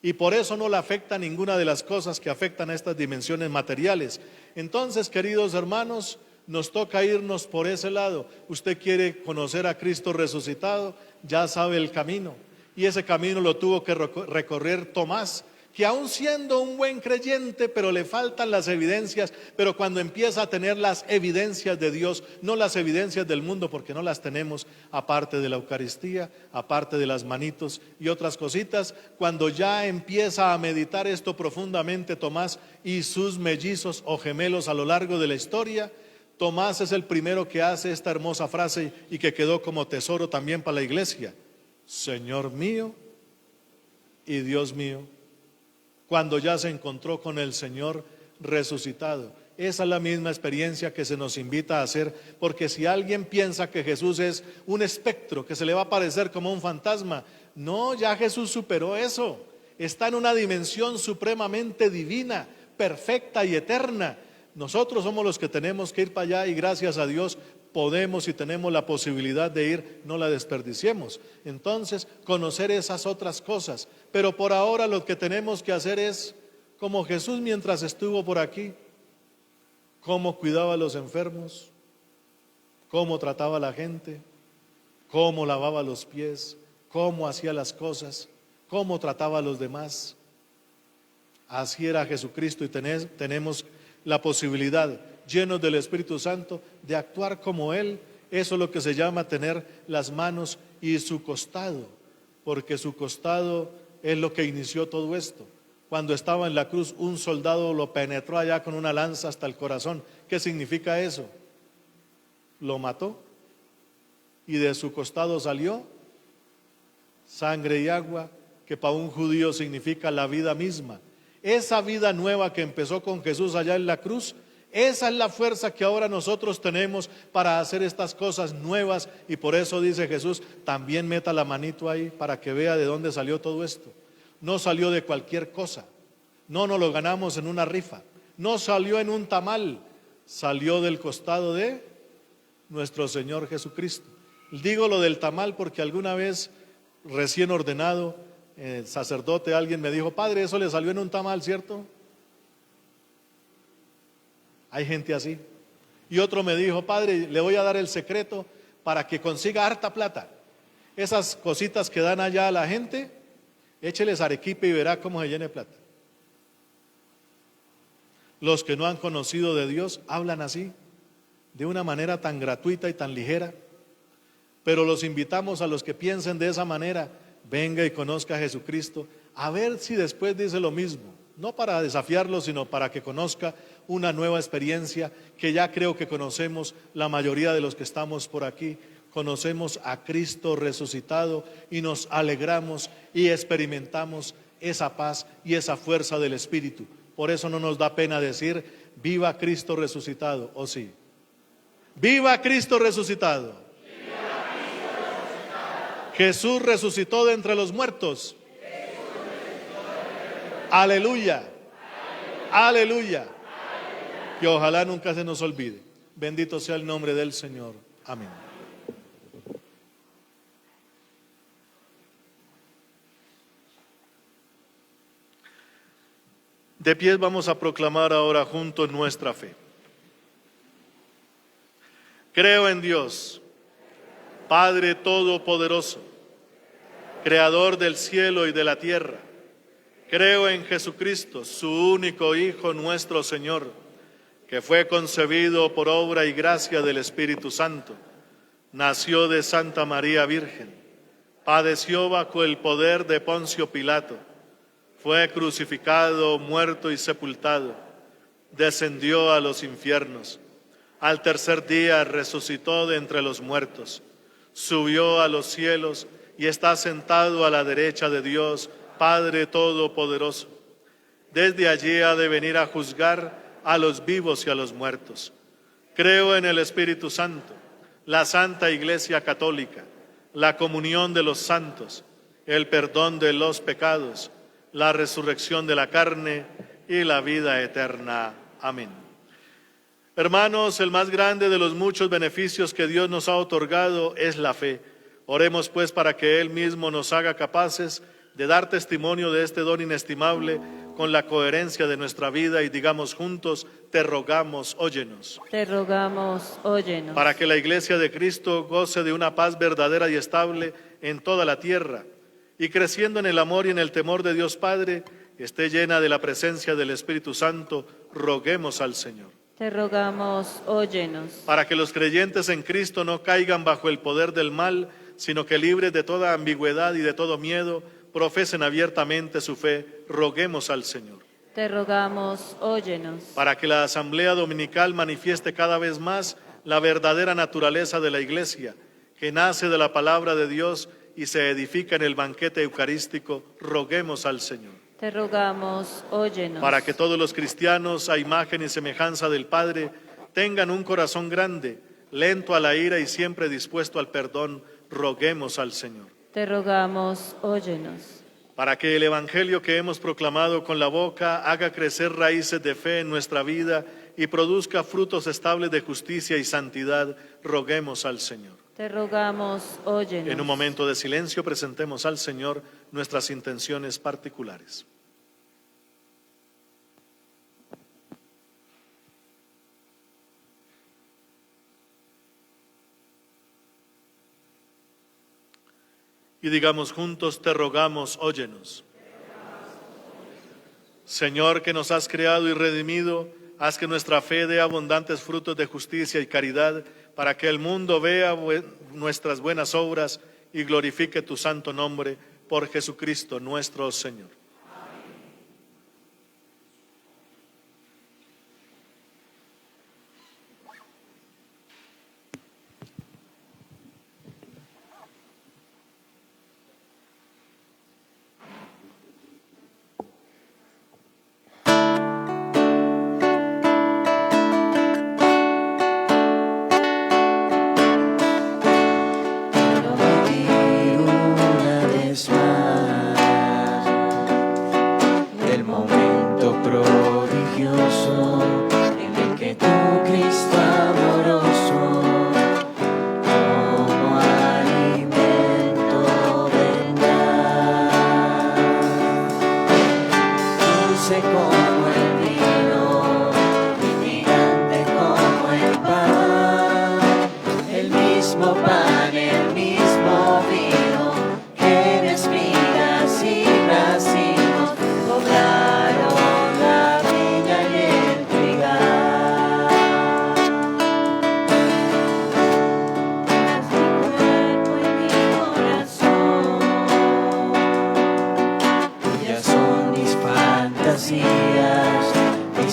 Y por eso no le afecta ninguna de las cosas que afectan a estas dimensiones materiales. Entonces, queridos hermanos, nos toca irnos por ese lado. Usted quiere conocer a Cristo resucitado, ya sabe el camino. Y ese camino lo tuvo que recorrer Tomás, que aún siendo un buen creyente, pero le faltan las evidencias, pero cuando empieza a tener las evidencias de Dios, no las evidencias del mundo, porque no las tenemos, aparte de la Eucaristía, aparte de las manitos y otras cositas, cuando ya empieza a meditar esto profundamente Tomás y sus mellizos o gemelos a lo largo de la historia, Tomás es el primero que hace esta hermosa frase y que quedó como tesoro también para la iglesia: Señor mío y Dios mío. Cuando ya se encontró con el Señor resucitado. Esa es la misma experiencia que se nos invita a hacer, porque si alguien piensa que Jesús es un espectro, que se le va a aparecer como un fantasma, no, ya Jesús superó eso. Está en una dimensión supremamente divina, perfecta y eterna. Nosotros somos los que tenemos que ir para allá y gracias a Dios podemos y tenemos la posibilidad de ir, no la desperdiciemos. Entonces, conocer esas otras cosas. Pero por ahora lo que tenemos que hacer es, como Jesús mientras estuvo por aquí, cómo cuidaba a los enfermos, cómo trataba a la gente, cómo lavaba los pies, cómo hacía las cosas, cómo trataba a los demás. Así era Jesucristo y tenemos la posibilidad, llenos del Espíritu Santo, de actuar como Él. Eso es lo que se llama tener las manos y su costado, porque su costado es lo que inició todo esto. Cuando estaba en la cruz, un soldado lo penetró allá con una lanza hasta el corazón. ¿Qué significa eso? Lo mató y de su costado salió sangre y agua, que para un judío significa la vida misma. Esa vida nueva que empezó con Jesús allá en la cruz, esa es la fuerza que ahora nosotros tenemos para hacer estas cosas nuevas. Y por eso dice Jesús, también meta la manito ahí para que vea de dónde salió todo esto. No salió de cualquier cosa, no nos lo ganamos en una rifa, no salió en un tamal, salió del costado de nuestro Señor Jesucristo. Digo lo del tamal porque alguna vez, recién ordenado, el sacerdote, alguien me dijo: padre, eso le salió en un tamal, ¿cierto? Hay gente así. Y otro me dijo: padre, le voy a dar el secreto para que consiga harta plata. Esas cositas que dan allá a la gente, écheles arequipe y verá cómo se llene plata. Los que no han conocido de Dios hablan así, de una manera tan gratuita y tan ligera. Pero los invitamos a los que piensen de esa manera: venga y conozca a Jesucristo, a ver si después dice lo mismo. No para desafiarlo, sino para que conozca una nueva experiencia que ya creo que conocemos la mayoría de los que estamos por aquí. Conocemos a Cristo resucitado y nos alegramos y experimentamos esa paz y esa fuerza del Espíritu. Por eso no nos da pena decir: viva Cristo resucitado, ¿o sí? ¡Viva Cristo resucitado! ¡Viva Cristo resucitado! Jesús resucitó de entre los muertos. Aleluya. Aleluya. Que ojalá nunca se nos olvide. Bendito sea el nombre del Señor. Amén. De pie vamos a proclamar ahora juntos nuestra fe. Creo en Dios, Padre Todopoderoso, Creador del cielo y de la tierra. Creo en Jesucristo, su único Hijo, nuestro Señor, que fue concebido por obra y gracia del Espíritu Santo. Nació de Santa María Virgen, padeció bajo el poder de Poncio Pilato, fue crucificado, muerto y sepultado, descendió a los infiernos. Al tercer día resucitó de entre los muertos, subió a los cielos y está sentado a la derecha de Dios, Padre Todopoderoso. Desde allí ha de venir a juzgar a los vivos y a los muertos. Creo en el Espíritu Santo, la Santa Iglesia Católica, la comunión de los santos, el perdón de los pecados, la resurrección de la carne y la vida eterna. Amén. Hermanos, el más grande de los muchos beneficios que Dios nos ha otorgado es la fe. Oremos pues para que Él mismo nos haga capaces de dar testimonio de este don inestimable con la coherencia de nuestra vida y digamos juntos: te rogamos, óyenos. Te rogamos, óyenos. Para que la Iglesia de Cristo goce de una paz verdadera y estable en toda la tierra y creciendo en el amor y en el temor de Dios Padre, esté llena de la presencia del Espíritu Santo, roguemos al Señor. Te rogamos, óyenos. Para que los creyentes en Cristo no caigan bajo el poder del mal, sino que libres de toda ambigüedad y de todo miedo, profesen abiertamente su fe, roguemos al Señor. Te rogamos, óyenos. Para que la asamblea dominical manifieste cada vez más la verdadera naturaleza de la Iglesia, que nace de la palabra de Dios y se edifica en el banquete eucarístico, roguemos al Señor. Te rogamos, óyenos. Para que todos los cristianos, a imagen y semejanza del Padre, tengan un corazón grande, lento a la ira y siempre dispuesto al perdón, roguemos al Señor. Te rogamos, óyenos. Para que el Evangelio que hemos proclamado con la boca haga crecer raíces de fe en nuestra vida y produzca frutos estables de justicia y santidad, roguemos al Señor. Te rogamos, óyenos. En un momento de silencio presentemos al Señor nuestras intenciones particulares. Y digamos juntos: te rogamos, óyenos. Señor, que nos has creado y redimido, haz que nuestra fe dé abundantes frutos de justicia y caridad, para que el mundo vea nuestras buenas obras y glorifique tu santo nombre, por Jesucristo nuestro Señor.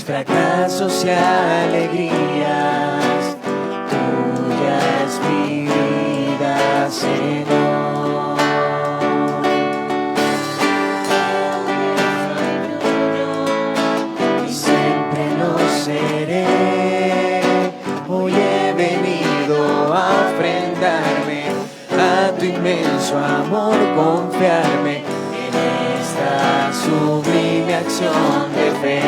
fracasos y alegrías, tuya es mi vida, Señor. Y siempre lo seré. Hoy he venido a ofrendarme a tu inmenso amor, confiarme en esta sublime acción dimensión de fe.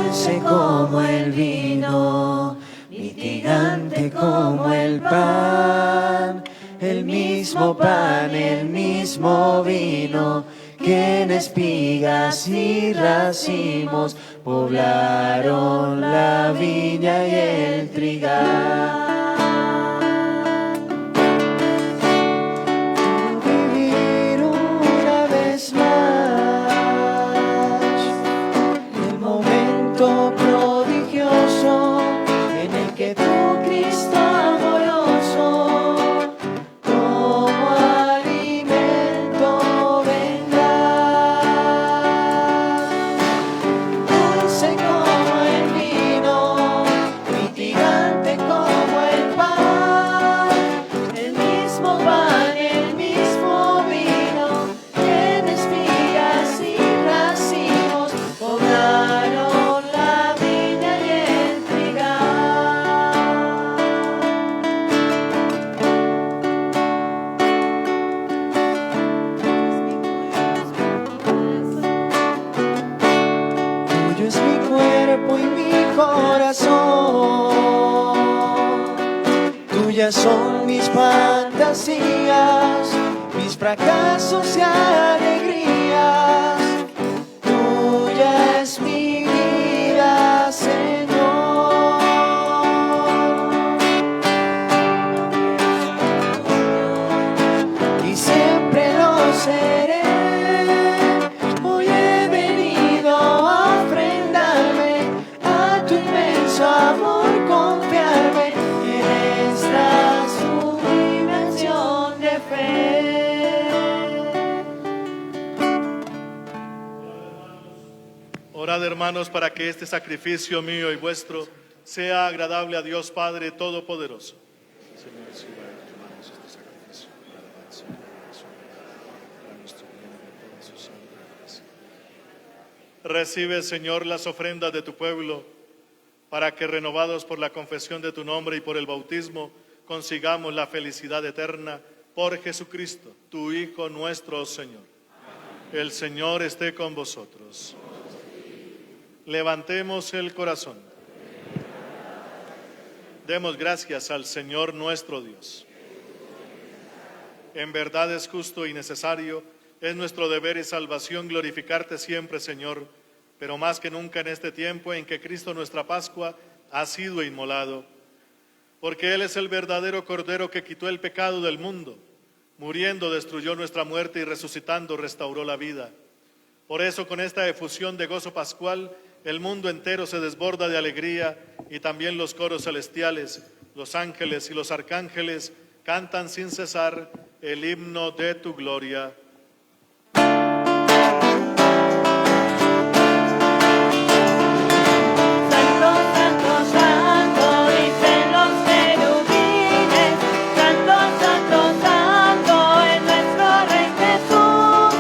Dulce como el vino, mitigante como el pan, el mismo pan, el mismo vino, que en espigas y racimos poblaron la viña y el trigal. Vivir una vez más el momento prodigioso en el que tú, Cristo amoroso, como alimento vendrás. Dulce como el vino, mitigante como el pan, el mismo pan, el mismo vino, que en espigas y racimos poblaron la viña y el trigal. Tuyo es mi cuerpo y mi corazón, tuyas son mis fantasías, mis fracasos y alegrías, tuya es mi vida, Señor. Y siempre lo seré. Hoy he venido a ofrendarme a tu inmenso amor, confiarme en esta su dimensión de fe. Orad, hermanos, para que este sacrificio mío y vuestro sea agradable a Dios Padre Todopoderoso. Señor, reciba de tus manos este sacrificio para alabanza y adoración, para nuestro bien y de toda su santa iglesia. Recibe, Señor, las ofrendas de tu pueblo, para que, renovados por la confesión de tu nombre y por el bautismo, consigamos la felicidad eterna por Jesucristo, tu Hijo nuestro Señor. El Señor esté con vosotros. Levantemos el corazón. Demos gracias al Señor nuestro Dios. En verdad es justo y necesario, es nuestro deber y salvación glorificarte siempre, Señor, pero más que nunca en este tiempo en que Cristo nuestra Pascua ha sido inmolado, porque Él es el verdadero Cordero que quitó el pecado del mundo, muriendo destruyó nuestra muerte y resucitando restauró la vida. Por eso, con esta efusión de gozo pascual, el mundo entero se desborda de alegría y también los coros celestiales, los ángeles y los arcángeles cantan sin cesar el himno de tu gloria. Santo, santo, santo, dicen los querubines. Santo, santo, santo, es nuestro Rey Jesús.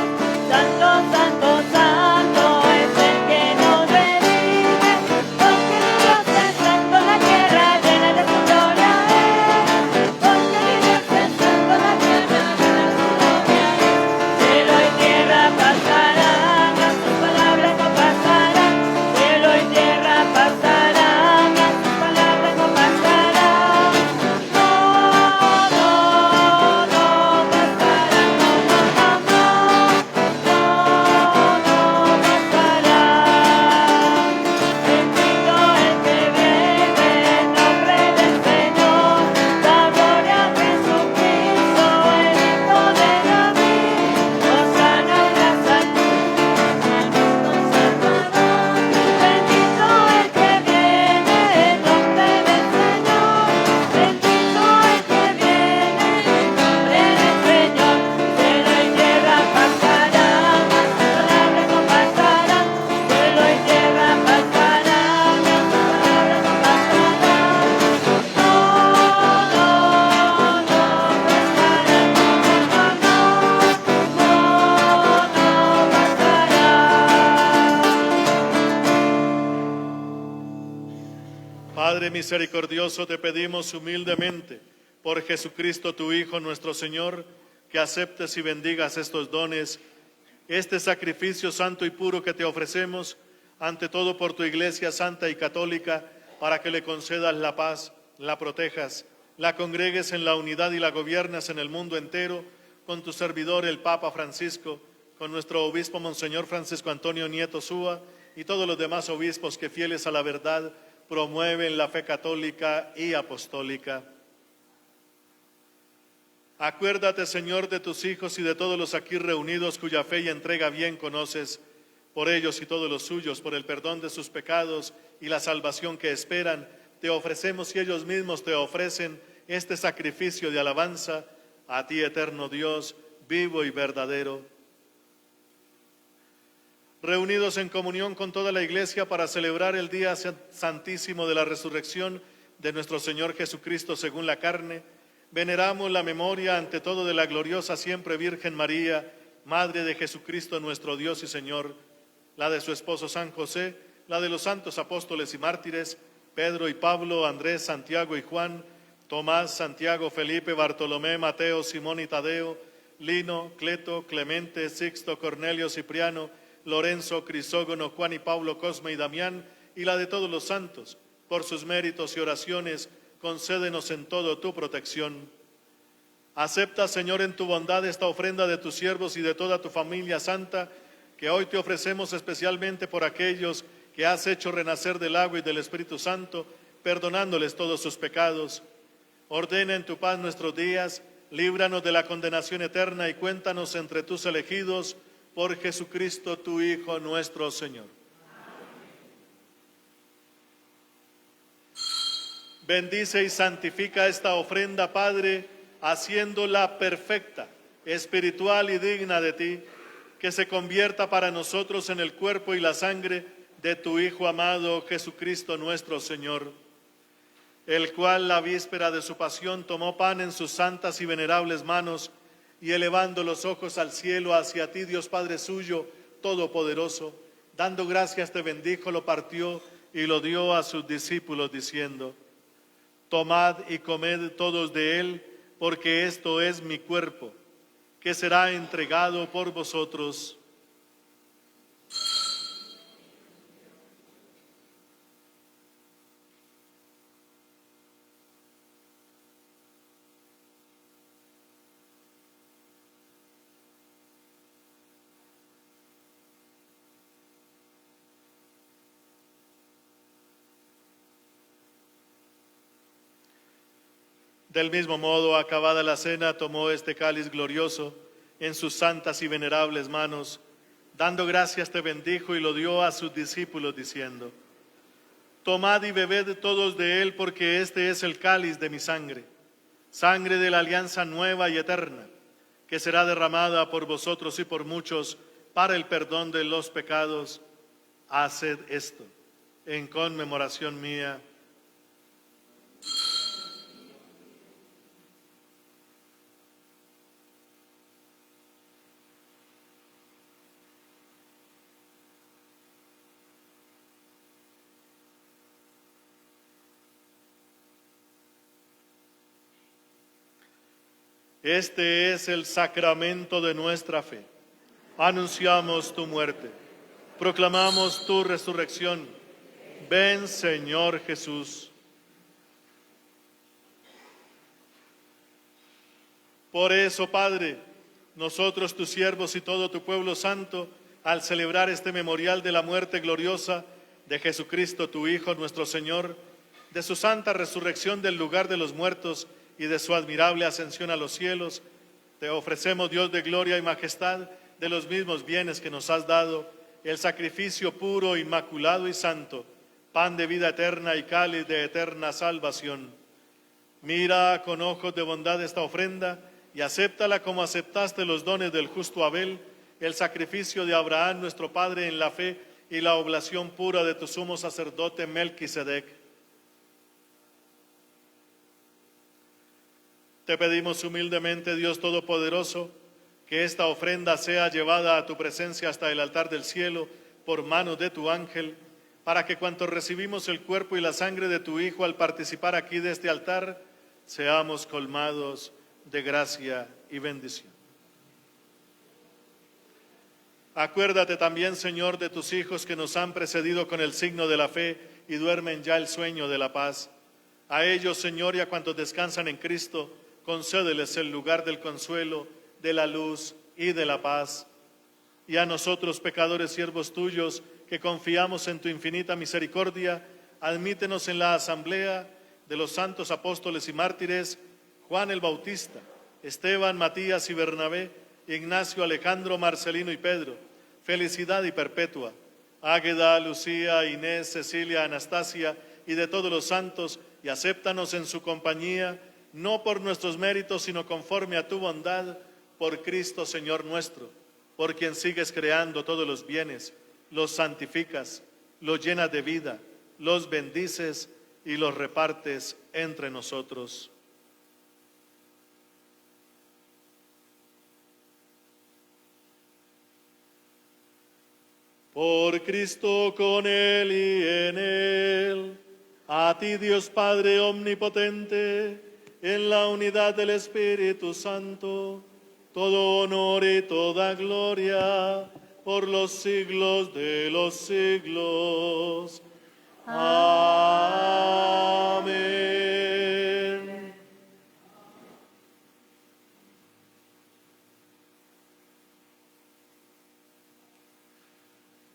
Santo, santo, santo, es el que nos redime. Porque Dios es santo, la tierra llena de su gloria es. Porque Dios es santo, la tierra llena de su gloria es. Cielo y tierra pasarán, mas sus palabras no pasarán. Cielo y tierra pasarán, mas sus palabras no pasarán. No, no, no pasarán, no, no, no, no. No, no pasarán. Bendito el que viene en nombre del Señor. La gloria a Jesucristo, el Hijo de David. Hosana en las alturas, el mundo salvará. Bendito el que viene en nombre del Señor. Bendito el que viene en nombre del Señor. Cielo y tierra pasarán, mas sus palabras no pasarán. Cielo y tierra pasarán, mas sus palabras no pasarán. No, no, no pasarán, no, no, no, no. No, no pasarán. Padre misericordioso, te pedimos humildemente, por Jesucristo tu Hijo nuestro Señor, que aceptes y bendigas estos dones este sacrificio santo y puro que te ofrecemos, ante todo por tu Iglesia santa y católica, para que le concedas la paz, la protejas, la congregues en la unidad y la gobiernas en el mundo entero, con tu servidor el Papa Francisco, con nuestro obispo Monseñor Francisco Antonio Nieto Súa y todos los demás obispos que, fieles a la verdad, promueven la fe católica y apostólica. Acuérdate, Señor, de tus hijos y de todos los aquí reunidos cuya fe y entrega bien conoces, por ellos y todos los suyos, por el perdón de sus pecados y la salvación que esperan, te ofrecemos y ellos mismos te ofrecen este sacrificio de alabanza a ti, eterno Dios, vivo y verdadero. Reunidos en comunión con toda la Iglesia para celebrar el día santísimo de la resurrección de nuestro Señor Jesucristo según la carne, veneramos la memoria ante todo de la gloriosa siempre Virgen María, Madre de Jesucristo nuestro Dios y Señor, la de su esposo San José, la de los santos apóstoles y mártires, Pedro y Pablo, Andrés, Santiago y Juan, Tomás, Santiago, Felipe, Bartolomé, Mateo, Simón y Tadeo, Lino, Cleto, Clemente, Sixto, Cornelio, Cipriano, Lorenzo, Crisógono, Juan y Pablo, Cosme y Damián, y la de todos los santos. Por sus méritos y oraciones, concédenos en todo tu protección. Acepta, Señor, en tu bondad esta ofrenda de tus siervos y de toda tu familia santa, que hoy te ofrecemos especialmente por aquellos que has hecho renacer del agua y del Espíritu Santo, perdonándoles todos sus pecados. Ordena en tu paz nuestros días, líbranos de la condenación eterna y cuéntanos entre tus elegidos, por Jesucristo tu Hijo nuestro Señor. Bendice y santifica esta ofrenda, Padre, haciéndola perfecta, espiritual y digna de ti, que se convierta para nosotros en el cuerpo y la sangre de tu Hijo amado, Jesucristo nuestro Señor, el cual la víspera de su pasión tomó pan en sus santas y venerables manos, y elevando los ojos al cielo hacia ti, Dios Padre suyo, todopoderoso, dando gracias te bendijo, lo partió y lo dio a sus discípulos, diciendo: tomad y comed todos de él, porque esto es mi cuerpo, que será entregado por vosotros. Del mismo modo, acabada la cena, tomó este cáliz glorioso en sus santas y venerables manos, dando gracias te bendijo y lo dio a sus discípulos, diciendo: tomad y bebed todos de él, porque este es el cáliz de mi sangre, sangre de la alianza nueva y eterna, que será derramada por vosotros y por muchos para el perdón de los pecados. Haced esto en conmemoración mía. Este es el sacramento de nuestra fe. Anunciamos tu muerte, proclamamos tu resurrección. Ven, Señor Jesús. Por eso, Padre, nosotros, tus siervos y todo tu pueblo santo, al celebrar este memorial de la muerte gloriosa de Jesucristo, tu Hijo, nuestro Señor, de su santa resurrección del lugar de los muertos y de su admirable ascensión a los cielos, te ofrecemos, Dios de gloria y majestad, de los mismos bienes que nos has dado, el sacrificio puro, inmaculado y santo, pan de vida eterna y cáliz de eterna salvación. Mira con ojos de bondad esta ofrenda y acéptala como aceptaste los dones del justo Abel, el sacrificio de Abraham, nuestro Padre en la fe, y la oblación pura de tu sumo sacerdote Melquisedec. Te pedimos humildemente, Dios Todopoderoso, que esta ofrenda sea llevada a tu presencia hasta el altar del cielo por manos de tu ángel, para que cuantos recibimos el cuerpo y la sangre de tu Hijo al participar aquí de este altar, seamos colmados de gracia y bendición. Acuérdate también, Señor, de tus hijos que nos han precedido con el signo de la fe y duermen ya el sueño de la paz. A ellos, Señor, y a cuantos descansan en Cristo, concédeles el lugar del consuelo, de la luz y de la paz. Y a nosotros, pecadores siervos tuyos, que confiamos en tu infinita misericordia, admítenos en la asamblea de los santos apóstoles y mártires, Juan el Bautista, Esteban, Matías y Bernabé, Ignacio, Alejandro, Marcelino y Pedro, Felicidad y Perpetua, Águeda, Lucía, Inés, Cecilia, Anastasia y de todos los santos, y acéptanos en su compañía, no por nuestros méritos, sino conforme a tu bondad, por Cristo Señor nuestro, por quien sigues creando todos los bienes, los santificas, los llenas de vida, los bendices y los repartes entre nosotros. Por Cristo, con Él y en Él, a ti Dios Padre omnipotente, en la unidad del Espíritu Santo, todo honor y toda gloria, por los siglos de los siglos. Amén.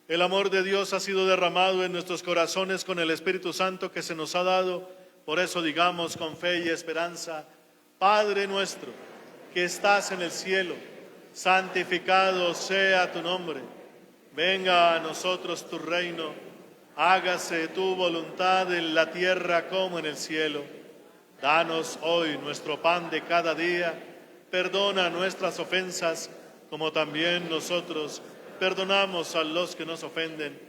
El amor de Dios ha sido derramado en nuestros corazones con el Espíritu Santo que se nos ha dado. Por eso digamos con fe y esperanza: Padre nuestro, que estás en el cielo, santificado sea tu nombre. Venga a nosotros tu reino. Hágase tu voluntad en la tierra como en el cielo. Danos hoy nuestro pan de cada día. Perdona nuestras ofensas, como también nosotros perdonamos a los que nos ofenden.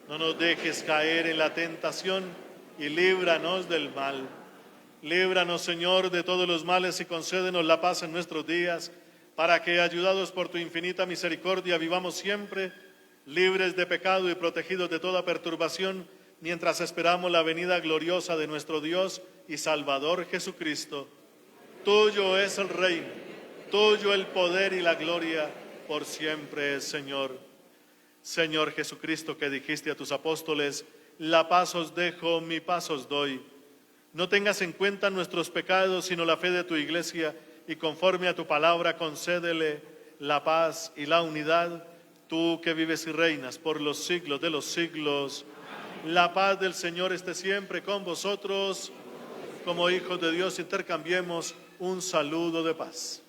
No nos dejes caer en la tentación y líbranos del mal. Líbranos, Señor, de todos los males y concédenos la paz en nuestros días, para que, ayudados por tu infinita misericordia, vivamos siempre libres de pecado y protegidos de toda perturbación, mientras esperamos la venida gloriosa de nuestro Dios y Salvador Jesucristo. Tuyo es el reino, tuyo el poder y la gloria, por siempre, Señor. Señor Jesucristo, que dijiste a tus apóstoles: la paz os dejo, mi paz os doy. No tengas en cuenta nuestros pecados, sino la fe de tu iglesia, y conforme a tu palabra concédele la paz y la unidad, tú que vives y reinas por los siglos de los siglos. La paz del Señor esté siempre con vosotros. Como hijos de Dios intercambiemos un saludo de paz.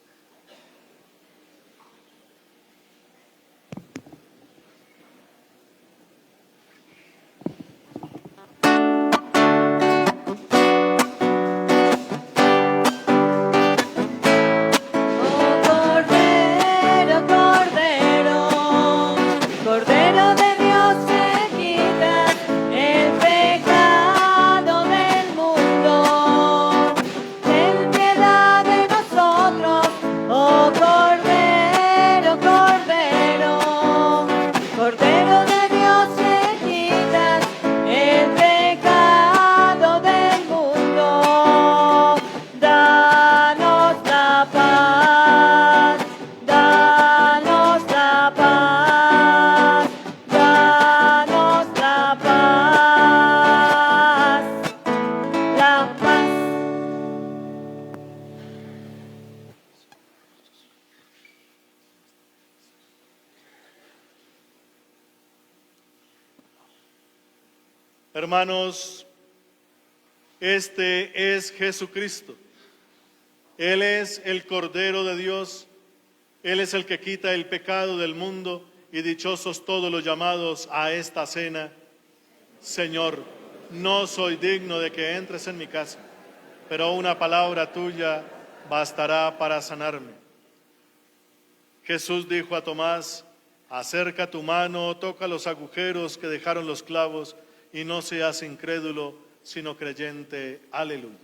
Hermanos, este es Jesucristo. Él es el Cordero de Dios. Él es el que quita el pecado del mundo, y dichosos todos los llamados a esta cena. Señor, no soy digno de que entres en mi casa, pero una palabra tuya bastará para sanarme. Jesús dijo a Tomás: acerca tu mano, toca los agujeros que dejaron los clavos, y no seas incrédulo, sino creyente. Aleluya.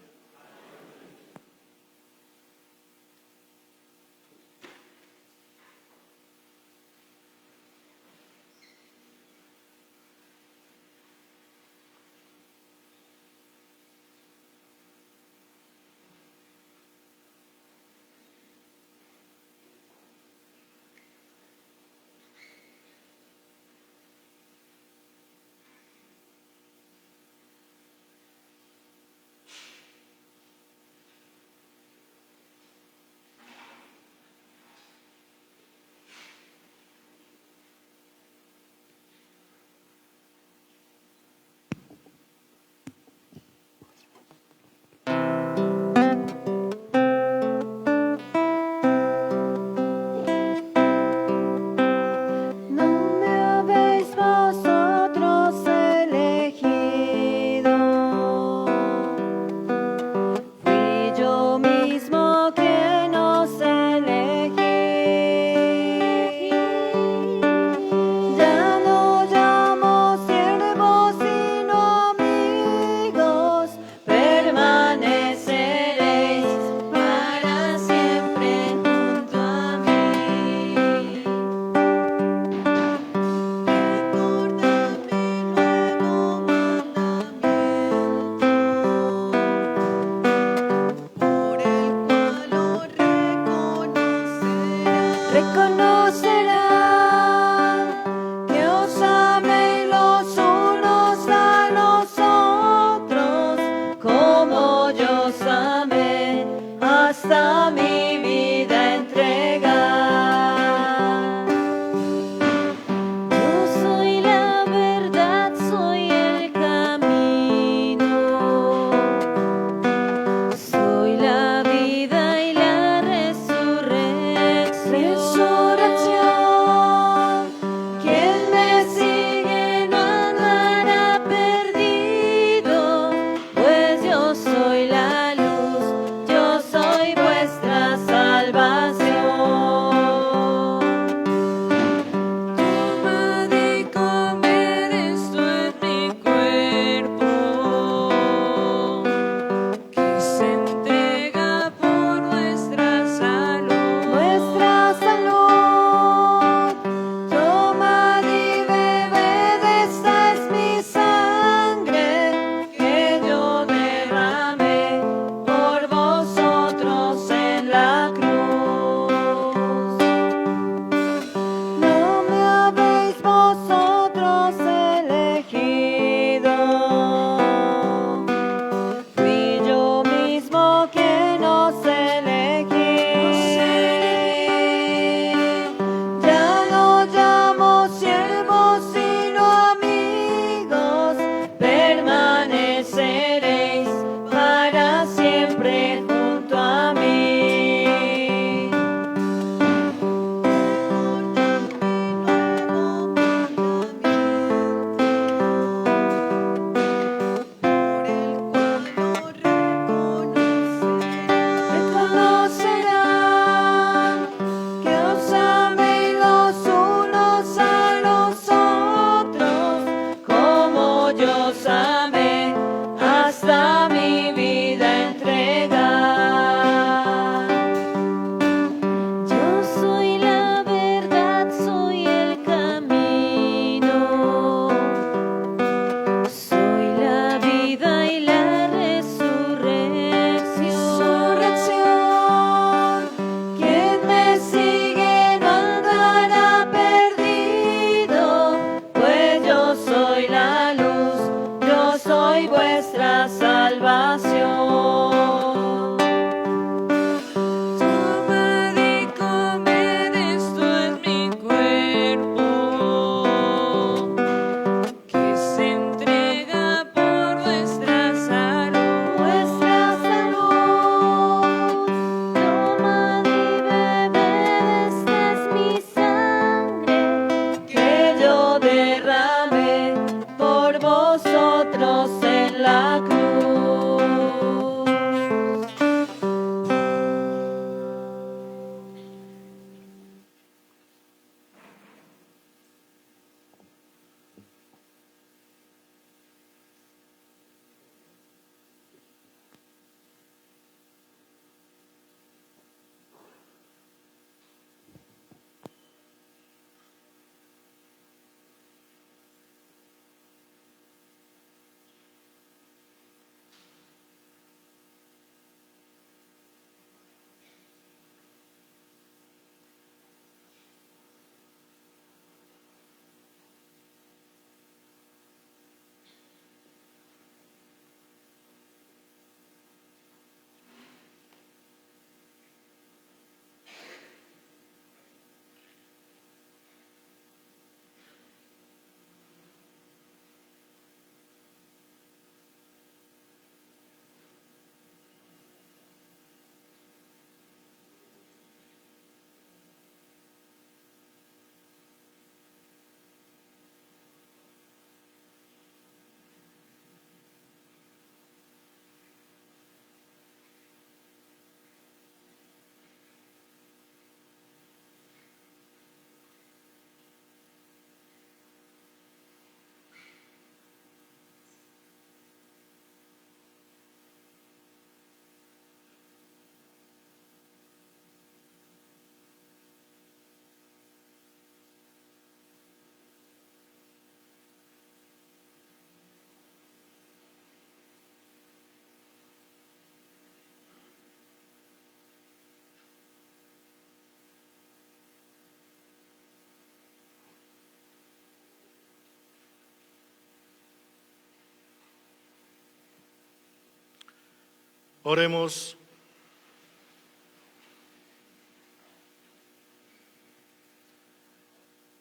Oremos.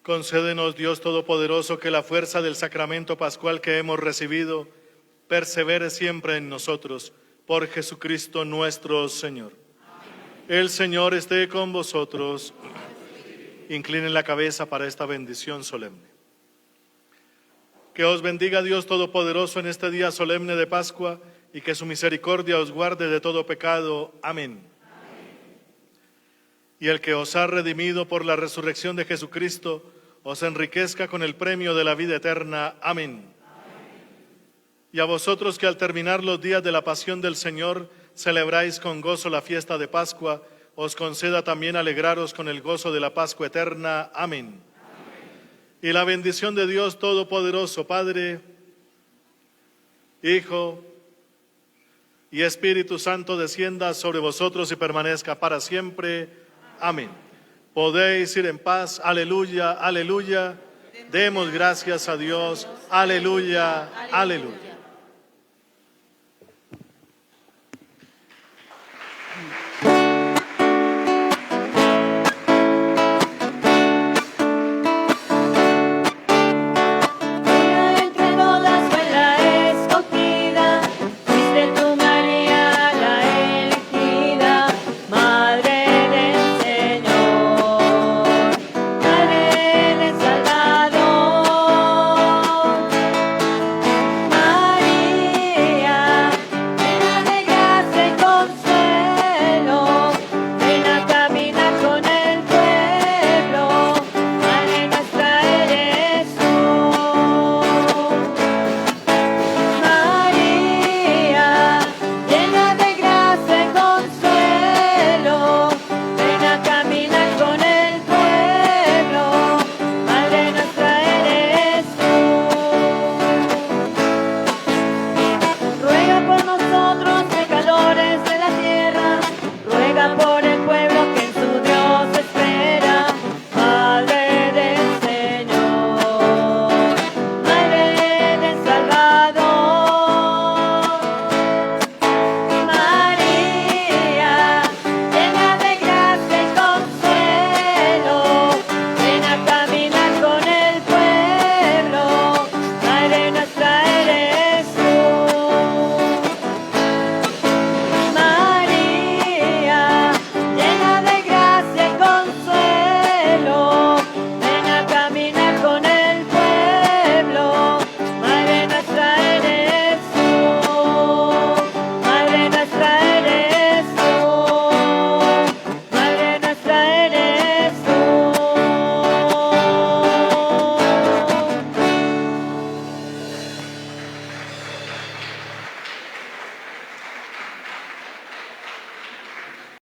Concédenos, Dios Todopoderoso, que la fuerza del sacramento pascual que hemos recibido persevere siempre en nosotros, por Jesucristo nuestro Señor. Amén. El Señor esté con vosotros. Inclinen la cabeza para esta bendición solemne. Que os bendiga Dios Todopoderoso en este día solemne de Pascua y que su misericordia os guarde de todo pecado. Amén. Y el que os ha redimido por la resurrección de Jesucristo, os enriquezca con el premio de la vida eterna. Amén. Y a vosotros que al terminar los días de la pasión del Señor celebráis con gozo la fiesta de Pascua, os conceda también alegraros con el gozo de la Pascua eterna. Amén. Y la bendición de Dios Todopoderoso, Padre, Hijo y Espíritu Santo descienda sobre vosotros y permanezca para siempre. Amén. Podéis ir en paz. Aleluya, aleluya. Demos gracias a Dios. Aleluya, aleluya.